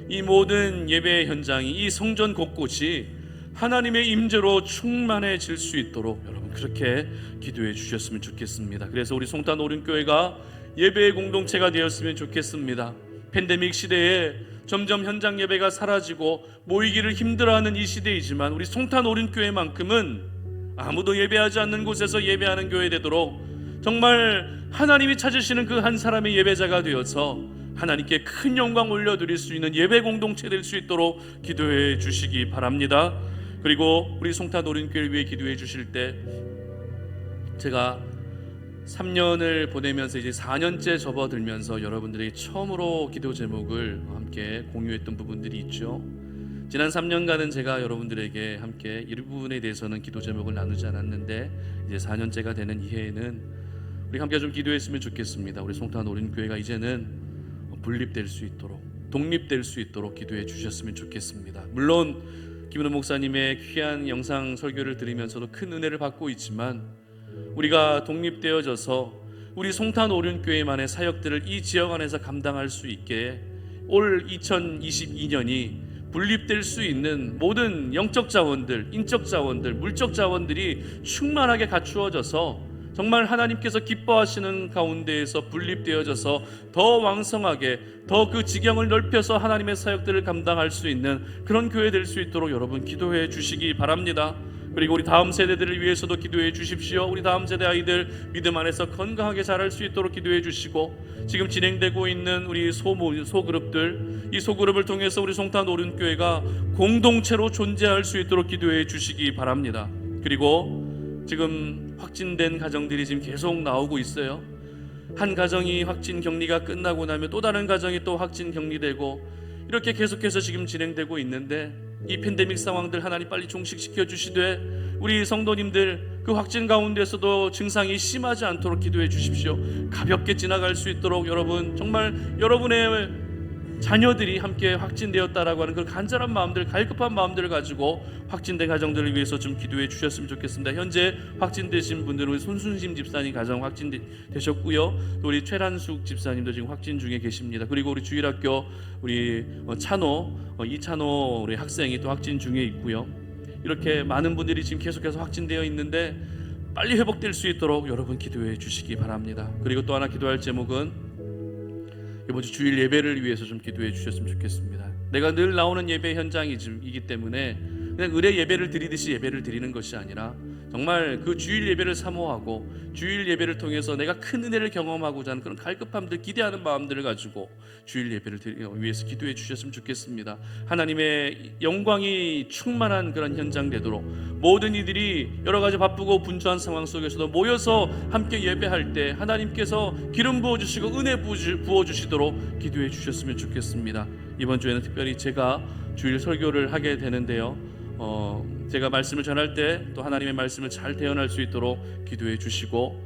이 모든 예배 현장이 이 성전 곳곳이 하나님의 임재로 충만해질 수 있도록 여러분 그렇게 기도해 주셨으면 좋겠습니다. 그래서 우리 송탄 오륜교회가 예배의 공동체가 되었으면 좋겠습니다. 팬데믹 시대에 점점 현장 예배가 사라지고 모이기를 힘들어하는 이 시대이지만 우리 송탄 오륜교회만큼은 아무도 예배하지 않는 곳에서 예배하는 교회 되도록 정말 하나님이 찾으시는 그 한 사람의 예배자가 되어서 하나님께 큰 영광 올려드릴 수 있는 예배 공동체 될 수 있도록 기도해 주시기 바랍니다. 그리고 우리 송탄 오륜교회를 위해 기도해 주실 때 제가 3년을 보내면서 이제 4년째 접어들면서 여러분들에게 처음으로 기도 제목을 함께 공유했던 부분들이 있죠. 지난 3년간은 제가 여러분들에게 함께 이 부분에 대해서는 기도 제목을 나누지 않았는데 이제 4년째가 되는 이 해에는 우리 함께 좀 기도했으면 좋겠습니다. 우리 송탄 오륜교회가 이제는 분립될 수 있도록 독립될 수 있도록 기도해 주셨으면 좋겠습니다. 물론 김은호 목사님의 귀한 영상 설교를 들으면서도 큰 은혜를 받고 있지만 우리가 독립되어져서 우리 송탄 오륜교회만의 사역들을 이 지역 안에서 감당할 수 있게 올 2022년이 분립될 수 있는 모든 영적 자원들, 인적 자원들, 물적 자원들이 충만하게 갖추어져서 정말 하나님께서 기뻐하시는 가운데에서 분립되어져서 더 왕성하게 더 그 지경을 넓혀서 하나님의 사역들을 감당할 수 있는 그런 교회 될 수 있도록 여러분 기도해 주시기 바랍니다. 그리고 우리 다음 세대들을 위해서도 기도해 주십시오. 우리 다음 세대 아이들 믿음 안에서 건강하게 자랄 수 있도록 기도해 주시고 지금 진행되고 있는 우리 소그룹들 이 소그룹을 통해서 우리 송탄 오륜교회가 공동체로 존재할 수 있도록 기도해 주시기 바랍니다. 그리고 지금 확진된 가정들이 지금 계속 나오고 있어요. 한 가정이 확진 격리가 끝나고 나면 또 다른 가정이 또 확진 격리되고 이렇게 계속해서 지금 진행되고 있는데 이 팬데믹 상황들 하나님 빨리 종식시켜 주시되 우리 성도님들 그 확진 가운데서도 증상이 심하지 않도록 기도해 주십시오. 가볍게 지나갈 수 있도록 여러분 정말 여러분의 자녀들이 함께 확진되었다라고 하는 그 간절한 마음들, 갈급한 마음들을 가지고 확진된 가정들을 위해서 좀 기도해 주셨으면 좋겠습니다. 현재 확진되신 분들은 우리 손순심 집사님 가정 확진되셨고요. 또 우리 최란숙 집사님도 지금 확진 중에 계십니다. 그리고 우리 주일학교 우리 이찬호 우리 학생이 또 확진 중에 있고요. 이렇게 많은 분들이 지금 계속해서 확진되어 있는데 빨리 회복될 수 있도록 여러분 기도해 주시기 바랍니다. 그리고 또 하나 기도할 제목은 이번 주 주일 예배를 위해서 좀 기도해 주셨으면 좋겠습니다. 내가 늘 나오는 예배 현장이기 때문에 그냥 의례 예배를 드리듯이 예배를 드리는 것이 아니라 정말 그 주일 예배를 사모하고 주일 예배를 통해서 내가 큰 은혜를 경험하고자 하는 그런 갈급함들, 기대하는 마음들을 가지고 주일 예배를 위해서 기도해 주셨으면 좋겠습니다. 하나님의 영광이 충만한 그런 현장 되도록 모든 이들이 여러 가지 바쁘고 분주한 상황 속에서도 모여서 함께 예배할 때 하나님께서 기름 부어주시고 은혜 부어주시도록 기도해 주셨으면 좋겠습니다. 이번 주에는 특별히 제가 주일 설교를 하게 되는데요, 제가 말씀을 전할 때 또 하나님의 말씀을 잘 대언할 수 있도록 기도해 주시고,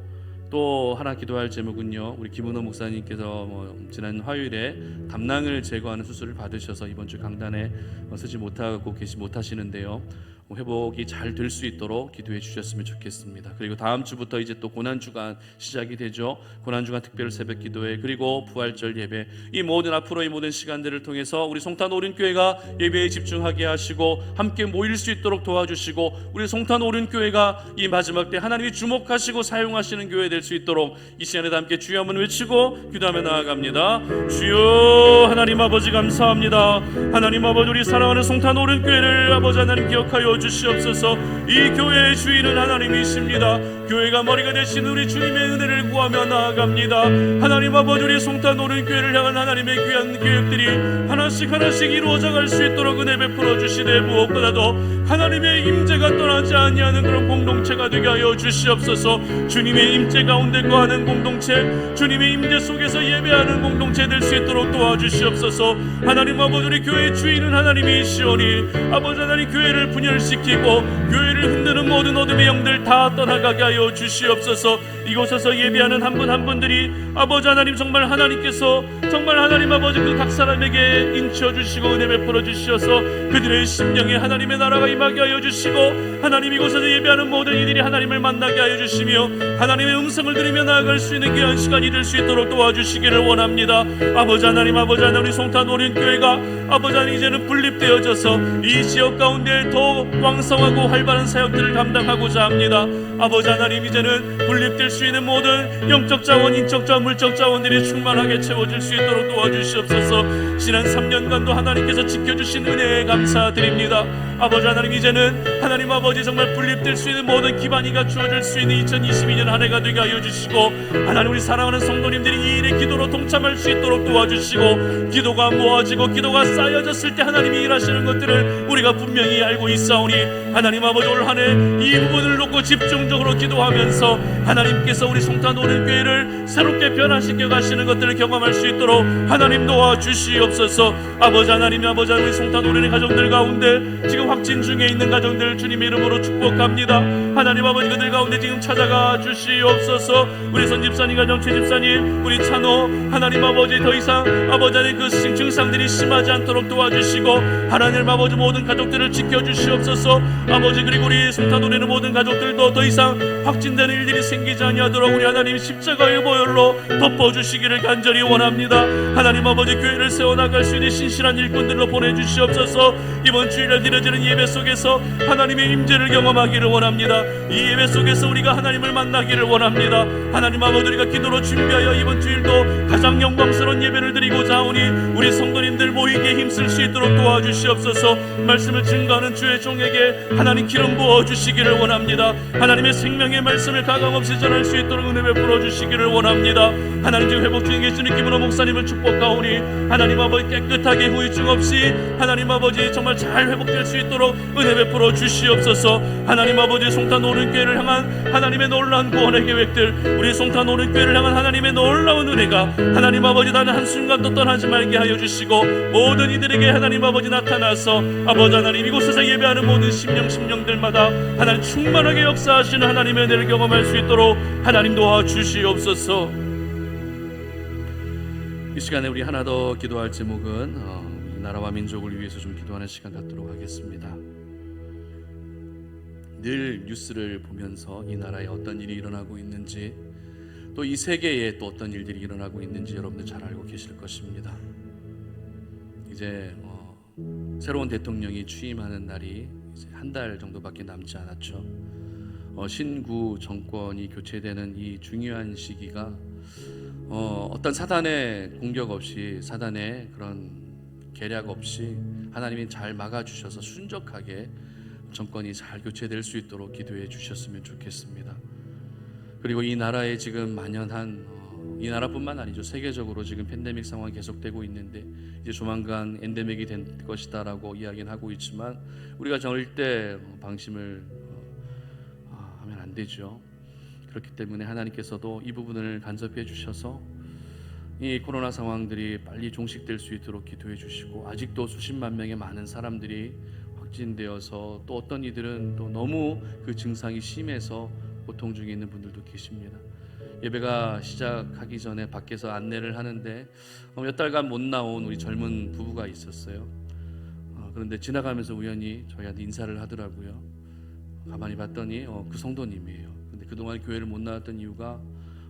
또 하나 기도할 제목은요, 우리 김은호 목사님께서 지난 화요일에 담낭을 제거하는 수술을 받으셔서 이번 주 강단에 서지 못하고 계시 못하시는데요, 회복이 잘 될 수 있도록 기도해 주셨으면 좋겠습니다. 그리고 다음 주부터 이제 또 고난주간 시작이 되죠. 고난주간 특별 새벽 기도회, 그리고 부활절 예배, 이 모든 앞으로의 모든 시간들을 통해서 우리 송탄 오륜교회가 예배에 집중하게 하시고 함께 모일 수 있도록 도와주시고, 우리 송탄 오륜교회가 이 마지막 때 하나님이 주목하시고 사용하시는 교회 될 수 있도록 이 시간에 함께 주여 한번 외치고 기도하며 나아갑니다. 주여 하나님 아버지 감사합니다. 하나님 아버지, 우리 사랑하는 송탄 오륜교회를 아버지 하나님 기억하여 주시옵소서. 이 교회의 주인은 하나님이십니다. 교회가 머리가 되신 우리 주님의 은혜를 구하며 나아갑니다. 하나님 아버지, 우리 송탄 오륜교회를 향한 하나님의 귀한 계획들이 하나씩 이루어져 갈 수 있도록 은혜 베풀어 주시되, 무엇보다도 하나님의 임재가 떠나지 아니하는 그런 공동체가 되게 하여 주시옵소서. 주님의 임재 가운데 거하는 공동체, 주님의 임재 속에서 예배하는 공동체 될 수 있도록 도와주시옵소서. 하나님 아버지, 우리 교회의 주인은 하나님이시오니 아버지 하나님, 교회를 분열시키고 교회를 흔드는 모든 어둠의 영들 다 떠나가게 하여 주시옵소서. 이곳에서 예배하는 한 분 한 분들이 아버지 하나님, 정말 하나님께서 정말 하나님 아버지 그 각 사람에게 인치어 주시고 은혜 베풀어 주시어서 그들의 심령에 하나님의 나라가 임하게 하여 주시고, 하나님 이곳에서 예배하는 모든 이들이 하나님을 만나게 하여 주시며 하나님의 음성을 들으며 나아갈 수 있는 귀한 시간이 될 수 있도록 도와주시기를 원합니다. 아버지 하나님, 우리 송탄 오륜교회가 아버지 하나님 이제는 분립되어져서 이 지역 가운데 더 왕성하고 활발한 사역들을 감당하고자 합니다. 아버지 하나님, 이제는 분립될 수 있는 모든 영적 자원, 인적 자원, 물적 자원들이 충만하게 채워질 수 있도록 도와주시옵소서. 지난 3년간도 하나님께서 지켜주신 은혜에 감사드립니다. 아버지 하나님, 이제는 하나님 아버지 정말 분립될 수 있는 모든 기반이 갖추어질 수 있는 2022년 한 해가 되게 하여 주시고, 하나님 우리 사랑하는 성도님들이 이 일의 기도로 동참할 수 있도록 도와주시고, 기도가 모아지고 기도가 쌓여졌을 때 하나님이 일하시는 것들을 우리가 분명히 알고 있사오니, 하나님 아버지 올 한 해 이 부분을 놓고 집중적으로 기도하면서 하나님께서 우리 송탄 오륜교회를 새롭게 변화시켜 가시는 것들을 경험할 수 있도록 하나님 도와주시옵소서. 아버지 하나님, 아버지 우리 송탄 오륜의 가정들 가운데 지금 확진 중에 있는 가정들 주님의 이름으로 축복합니다. 하나님 아버지, 그들 가운데 지금 찾아가 주시옵소서. 우리 선집사님 가정, 최집사님, 우리 찬호, 하나님 아버지 더 이상 아버지 하나님 그 증상들이 심하지 않도록 도와주시고, 하나님 아버지 모든 가족들을 지켜주시옵소서. 아버지, 그리고 우리 송탄 오륜의 모든 가족들도 더 이상 확진되는 일들이 생기지 아니하도록 우리 하나님 십자가의 보혈로 덮어주시기를 간절히 원합니다. 하나님 아버지, 교회를 세워나갈 수 있는 신실한 일꾼들로 보내주시옵소서. 이번 주일날 드려지는 예배 속에서 하나님의 임재를 경험하기를 원합니다. 이 예배 속에서 우리가 하나님을 만나기를 원합니다. 하나님 아버지, 우리가 기도로 준비하여 이번 주일도 가장 영광스러운 예배를 드리고자 하오니 우리 성도님들 모이기에 힘쓸 수 있도록 도와주시옵소서. 말씀을 증거하는 주의 종에게 하나님 기름 부어주시기를 원합니다. 하나님의 생명의 말씀을 가감없이 전할 수 있도록 은혜 베풀어 주시기를 원합니다. 하나님, 지금 회복 중에 계시는 김은호 목사님을 축복하오니 하나님 아버지 깨끗하게 후유증 없이 하나님 아버지 정말 잘 회복될 수 있도록 은혜 베풀어 주시옵소서. 하나님 아버지, 송탄 오륜교회를 향한 하나님의 놀라운 구원의 계획들, 우리 송탄 오륜교회를 향한 하나님의 놀라운 은혜가 하나님 아버지 단 한순간도 떠나지 말게 하여 주시고, 모든 이들에게 하나님 아버지 나타나서 아버지 하나님 이곳에서 예배하는 모든 심령들마다 하나님 충만하게 역사하시는 하나님의 은혜를 경험할 수 있도록 하나님 도와주시옵소서. 이 시간에 우리 하나 더 기도할 제목은 이 나라와 민족을 위해서 좀 기도하는 시간 갖도록 하겠습니다. 늘 뉴스를 보면서 이 나라에 어떤 일이 일어나고 있는지, 또 이 세계에 또 어떤 일들이 일어나고 있는지 여러분들 잘 알고 계실 것입니다. 이제 새로운 대통령이 취임하는 날이 이제 한 달 정도밖에 남지 않았죠. 신구 정권이 교체되는 이 중요한 시기가 어떤 사단의 공격 없이, 사단의 그런 계략 없이 하나님이 잘 막아주셔서 순적하게 정권이 잘 교체될 수 있도록 기도해 주셨으면 좋겠습니다. 그리고 이 나라에 지금 만연한 이 나라뿐만 아니죠, 세계적으로 지금 팬데믹 상황이 계속되고 있는데 이제 조만간 엔데믹이 될 것이다라고 이야기는 하고 있지만 우리가 절대 방심을 하면 안 되죠. 그렇기 때문에 하나님께서도 이 부분을 간섭해 주셔서 이 코로나 상황들이 빨리 종식될 수 있도록 기도해 주시고, 아직도 수십만 명의 많은 사람들이 확진되어서 또 어떤 이들은 또 너무 그 증상이 심해서 고통 중에 있는 분들도 계십니다. 예배가 시작하기 전에 밖에서 안내를 하는데 몇 달간 못 나온 우리 젊은 부부가 있었어요. 그런데 지나가면서 우연히 저희한테 인사를 하더라고요. 가만히 봤더니 그 성도님이에요. 근데 그동안 교회를 못 나왔던 이유가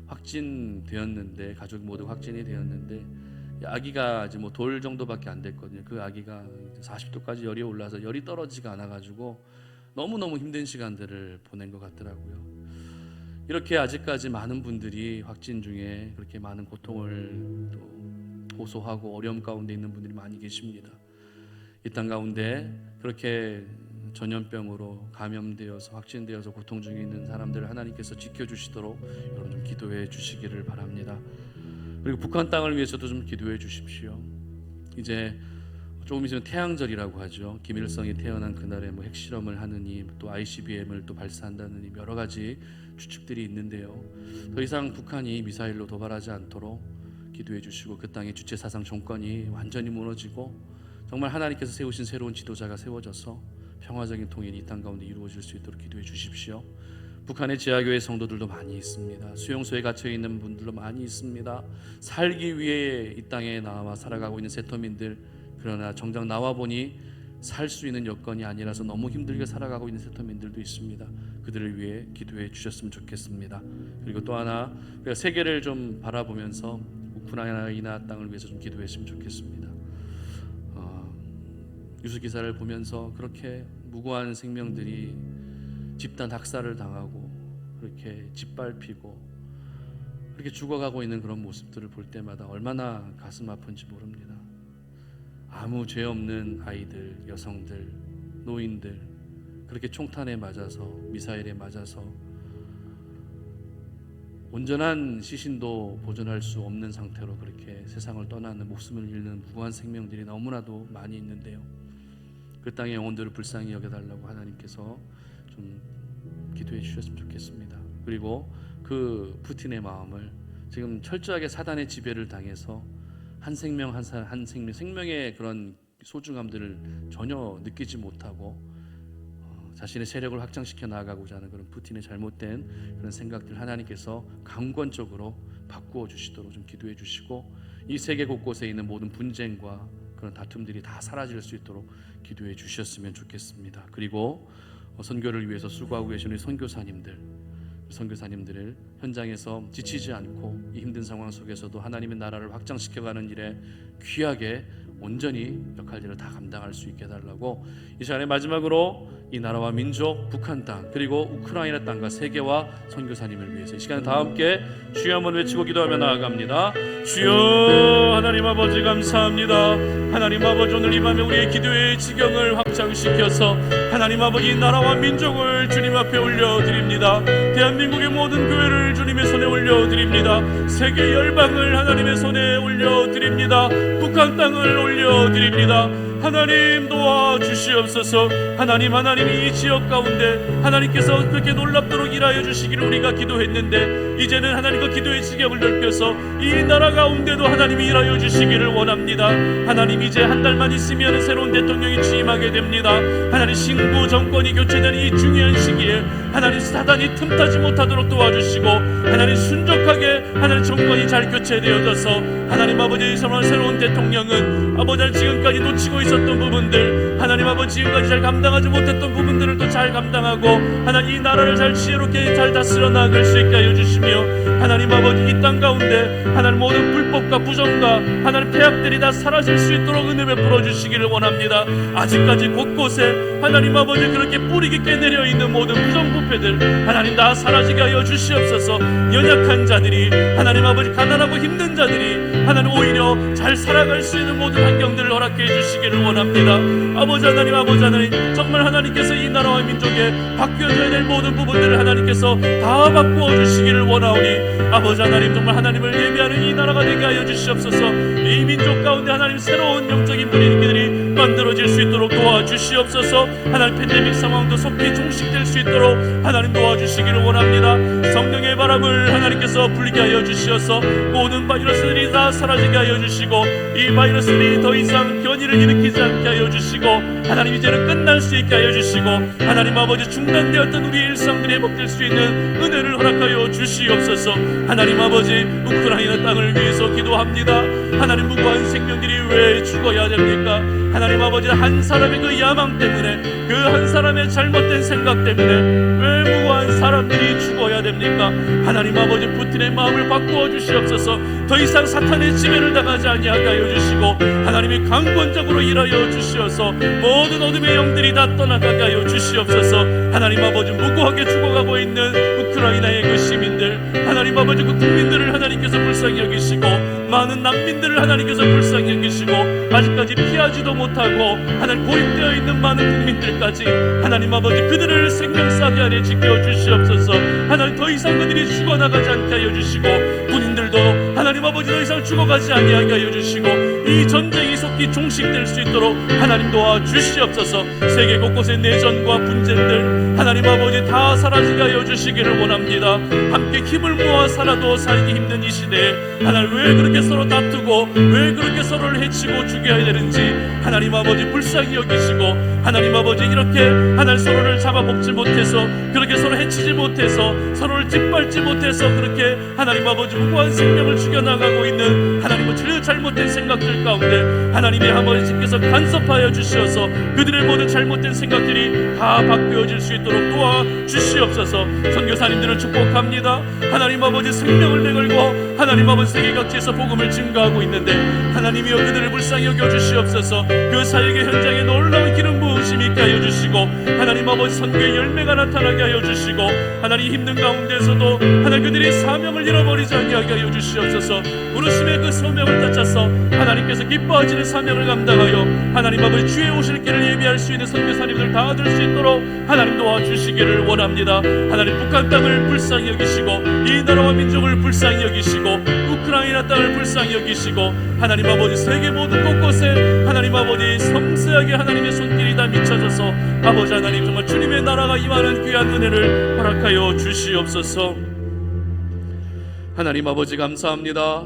확진되었는데, 가족 모두 확진이 되었는데 아기가 이제 뭐 돌 정도밖에 안 됐거든요. 그 아기가 40도까지 열이 올라서 열이 떨어지가 않아가지고 너무너무 힘든 시간들을 보낸 것 같더라고요. 이렇게 아직까지 많은 분들이 확진 중에 그렇게 많은 고통을 또 호소하고 어려움 가운데 있는 분들이 많이 계십니다. 이 땅 가운데 그렇게 전염병으로 감염되어서 확진되어서 고통 중에 있는 사람들을 하나님께서 지켜주시도록 여러분 좀 기도해 주시기를 바랍니다. 그리고 북한 땅을 위해서도 좀 기도해 주십시오. 이제 조금 있으면 태양절이라고 하죠. 김일성이 태어난 그날에 뭐 핵실험을 하느니 또 ICBM을 또 발사한다느니 여러 가지 추측들이 있는데요. 더 이상 북한이 미사일로 도발하지 않도록 기도해 주시고, 그 땅의 주체 사상 정권이 완전히 무너지고 정말 하나님께서 세우신 새로운 지도자가 세워져서 평화적인 통일이 이 땅 가운데 이루어질 수 있도록 기도해 주십시오. 북한의 지하교회 성도들도 많이 있습니다. 수용소에 갇혀 있는 분들도 많이 있습니다. 살기 위해 이 땅에 나와 살아가고 있는 세터민들, 그러나 정작 나와 보니 살 수 있는 여건이 아니라서 너무 힘들게 살아가고 있는 세터민들도 있습니다. 그들을 위해 기도해 주셨으면 좋겠습니다. 그리고 또 하나, 우리가 세계를 좀 바라보면서 우크라이나 땅을 위해서 좀 기도했으면 좋겠습니다. 뉴스 기사를 보면서 그렇게 무고한 생명들이 집단 학살을 당하고 그렇게 짓밟히고 그렇게 죽어가고 있는 그런 모습들을 볼 때마다 얼마나 가슴 아픈지 모릅니다. 아무 죄 없는 아이들, 여성들, 노인들 그렇게 총탄에 맞아서, 미사일에 맞아서 온전한 시신도 보존할 수 없는 상태로 그렇게 세상을 떠나는, 목숨을 잃는 무고한 생명들이 너무나도 많이 있는데요. 그 땅의 영혼들을 불쌍히 여겨달라고 하나님께서 좀 기도해 주셨으면 좋겠습니다. 그리고 그 푸틴의 마음을, 지금 철저하게 사단의 지배를 당해서 한 생명 한 생명, 생명의 그런 소중함들을 전혀 느끼지 못하고 자신의 세력을 확장시켜 나아가고자 하는 그런 푸틴의 잘못된 그런 생각들 하나님께서 강권적으로 바꾸어 주시도록 좀 기도해 주시고, 이 세계 곳곳에 있는 모든 분쟁과 그런 다툼들이 다 사라질 수 있도록 기도해 주셨으면 좋겠습니다. 그리고 선교를 위해서 수고하고 계시는 선교사님들을 현장에서 지치지 않고 이 힘든 상황 속에서도 하나님의 나라를 확장시켜가는 일에 귀하게 온전히 역할들을 다 감당할 수 있게 해달라고, 이 시간에 마지막으로 이 나라와 민족, 북한 땅, 그리고 우크라이나 땅과 세계와 선교사님을 위해서 이 시간에 다 함께 주여 한번 외치고 기도하며 나아갑니다. 주여, 하나님 아버지 감사합니다. 하나님 아버지, 오늘 이 밤에 우리의 기도의 지경을 확장시켜서 하나님 아버지, 이 나라와 민족을 주님 앞에 올려드립니다. 대한민국의 모든 교회를 주님의 손에 올려드립니다. 세계 열방을 하나님의 손에 올려드립니다. 북한 땅을 올려드립니다. 하나님 도와주시옵소서. 하나님 이 지역 가운데 하나님께서 그렇게 놀랍도록 일하여 주시기를 우리가 기도했는데, 이제는 하나님과 기도의 지경을 넓혀서 이 나라 가운데도 하나님이 일하여 주시기를 원합니다. 하나님, 이제 한 달만 있으면 새로운 대통령이 취임하게 됩니다. 하나님, 신구 정권이 교체되는 이 중요한 시기에 하나님 사단이 틈타지 못하도록 도와주시고, 하나님 순적하게 하나님 정권이 잘 교체되어져서 하나님 아버지, 새로운 대통령은 아버지 지금까지 놓치고 있었던 부분들, 하나님 아버지 지금까지 잘 감당하지 못했던 부분들을 또 잘 감당하고 하나님 이 나라를 잘 지혜롭게 잘 다스려 나갈 수 있게 하여 주시며, 하나님 아버지 이 땅 가운데 하나님 모든 불법과 부정과 하나님 폐악들이 다 사라질 수 있도록 은혜 베풀어 주시기를 원합니다. 아직까지 곳곳에 하나님 아버지 그렇게 뿌리 깊게 내려있는 모든 부정부패들 하나님 다 사라지게 하여 주시옵소서. 연약한 자들이 하나님 아버지 가난하고 힘든 자들이 하나님 오히려 잘 살아갈 수 있는 모든 환경들을 허락해 주시기를 원합니다. 아버지 하나님, 아버지 하나님, 정말 하나님께서 이 나라와 민족에 바뀌어져야 될 모든 부분들을 하나님께서 다 바꾸어 주시기를 원하오니, 아버지 하나님 정말 하나님을 예배하는 이 나라가 되게 하여 주시옵소서. 이 민족 가운데 하나님 새로운 영적인 분위기들이 만들어질 수 있도록 도와주시옵소서. 하나님 팬데믹 상황도 속히 종식될 수 있도록 하나님 도와주시기를 원합니다. 성령의 바람을 하나님께서 불게 하여 주시어서 모든 바이러스들이 다 사라지게 하여 주시고, 이 바이러스들이 더 이상 변이를 일으키지 않게 하여 주시고, 하나님 이제는 끝날 수 있게 하여 주시고, 하나님 아버지 중단되었던 우리의 일상들이 회복될 수 있는 은혜를 허락하여 주시옵소서. 하나님 아버지 우크라이나 땅을 위해서 기도합니다. 하나님 무고한 생명들이 왜 죽어야 됩니까? 하나님 아버지 한 사람의 그 야망 때문에, 그 한 사람의 잘못된 생각 때문에 왜 무고한 사람들이 죽어야 됩니까? 하나님 아버지 푸틴의 마음을 바꾸어 주시옵소서. 더 이상 사탄의 지배를 당하지 아니하게 하여 주시고, 하나님이 강권적으로 일하여 주시어서 모든 어둠의 영들이 다 떠나가게 하여 주시옵소서. 하나님 아버지 무고하게 죽어가고 있는 우크라이나의 그 시민들, 하나님 아버지 그 국민들을 하나님께서 불쌍히 여기시고, 많은 난민들을 하나님께서 불쌍히 여기시고, 아직까지 피하지도 못하고 하나님 고립되어 있는 많은 국민들까지 하나님 아버지 그들을 생명싸게 아래 지켜주시옵소서. 하나님 더 이상 그들이 죽어나가지 않게 하여 주시고, 군인들도 하나님 아버지 더 이상 죽어가지 아니하게 하여 주시고, 이 전쟁이 속히 종식될 수 있도록 하나님 도와주시옵소서. 세계 곳곳의 내전과 분쟁들 하나님 아버지 다 사라지게 하여 주시기를 원합니다. 함께 힘을 모아 살아도 살기 힘든 이 시대에 하나님 왜 그렇게 서로 다투고 왜 그렇게 서로를 해치고 죽여야 되는지 하나님 아버지 불쌍히 여기시고, 하나님 아버지 이렇게 하나님 서로를 잡아먹지 못해서, 그렇게 서로 해치지 못해서, 서로를 짓밟지 못해서 그렇게 하나님 아버지 무고한 생명을 죽여나가고 있는 하나님의 잘못된 생각들 가운데 하나님의 아버지께서 간섭하여 주시어서 그들의 모든 잘못된 생각들이 다 바뀌어질 수 있도록 도와주시옵소서. 선교사님들을 축복합니다. 하나님 아버지 생명을 내걸고 하나님 아버지 세계 각지에서 복음을 증거하고 있는데 하나님이여 그들을 불쌍히 여겨주시옵소서. 그 사역의 현장에 놀라운 기름 부으심이 있게 하여 주시고, 하나님 아버지 선교의 열매가 나타나게 하여 주시고, 하나님 힘든 가운데서도 하나님 그들이 사명을 잃어버리지 아니하게 하여 주시옵소서. 부르심의 그 소명을 쫓아서 하나님께서 기뻐하시는 사명을 감당하여 하나님 아버지 주의 오실 길을 예비할 수 있는 선교사님들 다 얻을 수 있도록 하나님 도와주시기를 원합니다. 하나님 북한 땅을 불쌍히 여기시고, 이 나라와 민족을 불쌍히 여기시고, 우크라이나 땅을 불쌍히 여기시고, 하나님 아버지 세계 모든 곳곳에 하나님 아버지 섬세하게 하나님의 손길이 다 미쳐져서 아버지 하나님 정말 주님의 나라가 임하는 귀한 은혜를 허락하여 주시옵소서. 하나님 아버지 감사합니다.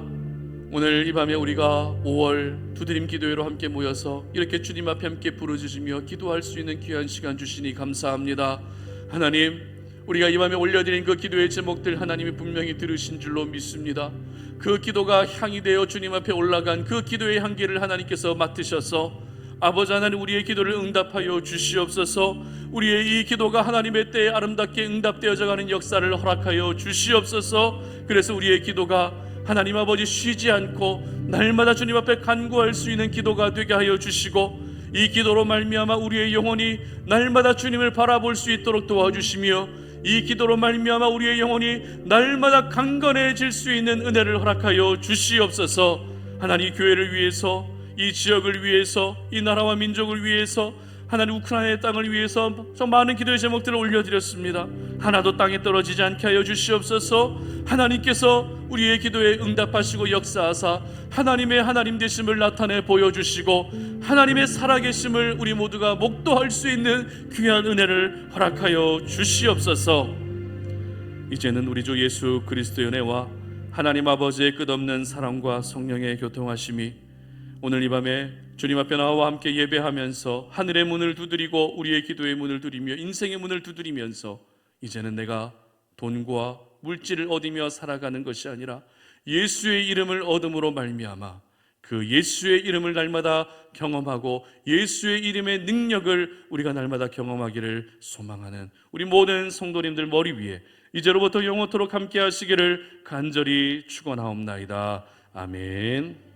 오늘 이 밤에 우리가 5월 두드림 기도회로 함께 모여서 이렇게 주님 앞에 함께 부르짖으며 기도할 수 있는 귀한 시간 주시니 감사합니다. 하나님, 우리가 이 밤에 올려드린 그 기도의 제목들 하나님이 분명히 들으신 줄로 믿습니다. 그 기도가 향이 되어 주님 앞에 올라간 그 기도의 향기를 하나님께서 맡으셔서 아버지 하나님 우리의 기도를 응답하여 주시옵소서. 우리의 이 기도가 하나님의 때에 아름답게 응답되어져 가는 역사를 허락하여 주시옵소서. 그래서 우리의 기도가 하나님 아버지 쉬지 않고 날마다 주님 앞에 간구할 수 있는 기도가 되게 하여 주시고, 이 기도로 말미암아 우리의 영혼이 날마다 주님을 바라볼 수 있도록 도와주시며, 이 기도로 말미암아 우리의 영혼이 날마다 강건해질 수 있는 은혜를 허락하여 주시옵소서. 하나님 이 교회를 위해서, 이 지역을 위해서, 이 나라와 민족을 위해서, 하나님 우크라이나의 땅을 위해서 저 많은 기도의 제목들을 올려드렸습니다. 하나도 땅에 떨어지지 않게 하여 주시옵소서. 하나님께서 우리의 기도에 응답하시고 역사하사 하나님의 하나님 되심을 나타내 보여주시고, 하나님의 살아계심을 우리 모두가 목도할 수 있는 귀한 은혜를 허락하여 주시옵소서. 이제는 우리 주 예수 그리스도의 은혜와 하나님 아버지의 끝없는 사랑과 성령의 교통하심이 오늘 이 밤에 주님 앞에 나와 함께 예배하면서 하늘의 문을 두드리고 우리의 기도의 문을 두드리며 인생의 문을 두드리면서 이제는 내가 돈과 물질을 얻으며 살아가는 것이 아니라 예수의 이름을 얻음으로 말미암아 그 예수의 이름을 날마다 경험하고 예수의 이름의 능력을 우리가 날마다 경험하기를 소망하는 우리 모든 성도님들 머리 위에 이제로부터 영원토록 함께 하시기를 간절히 축원하옵나이다. 아멘.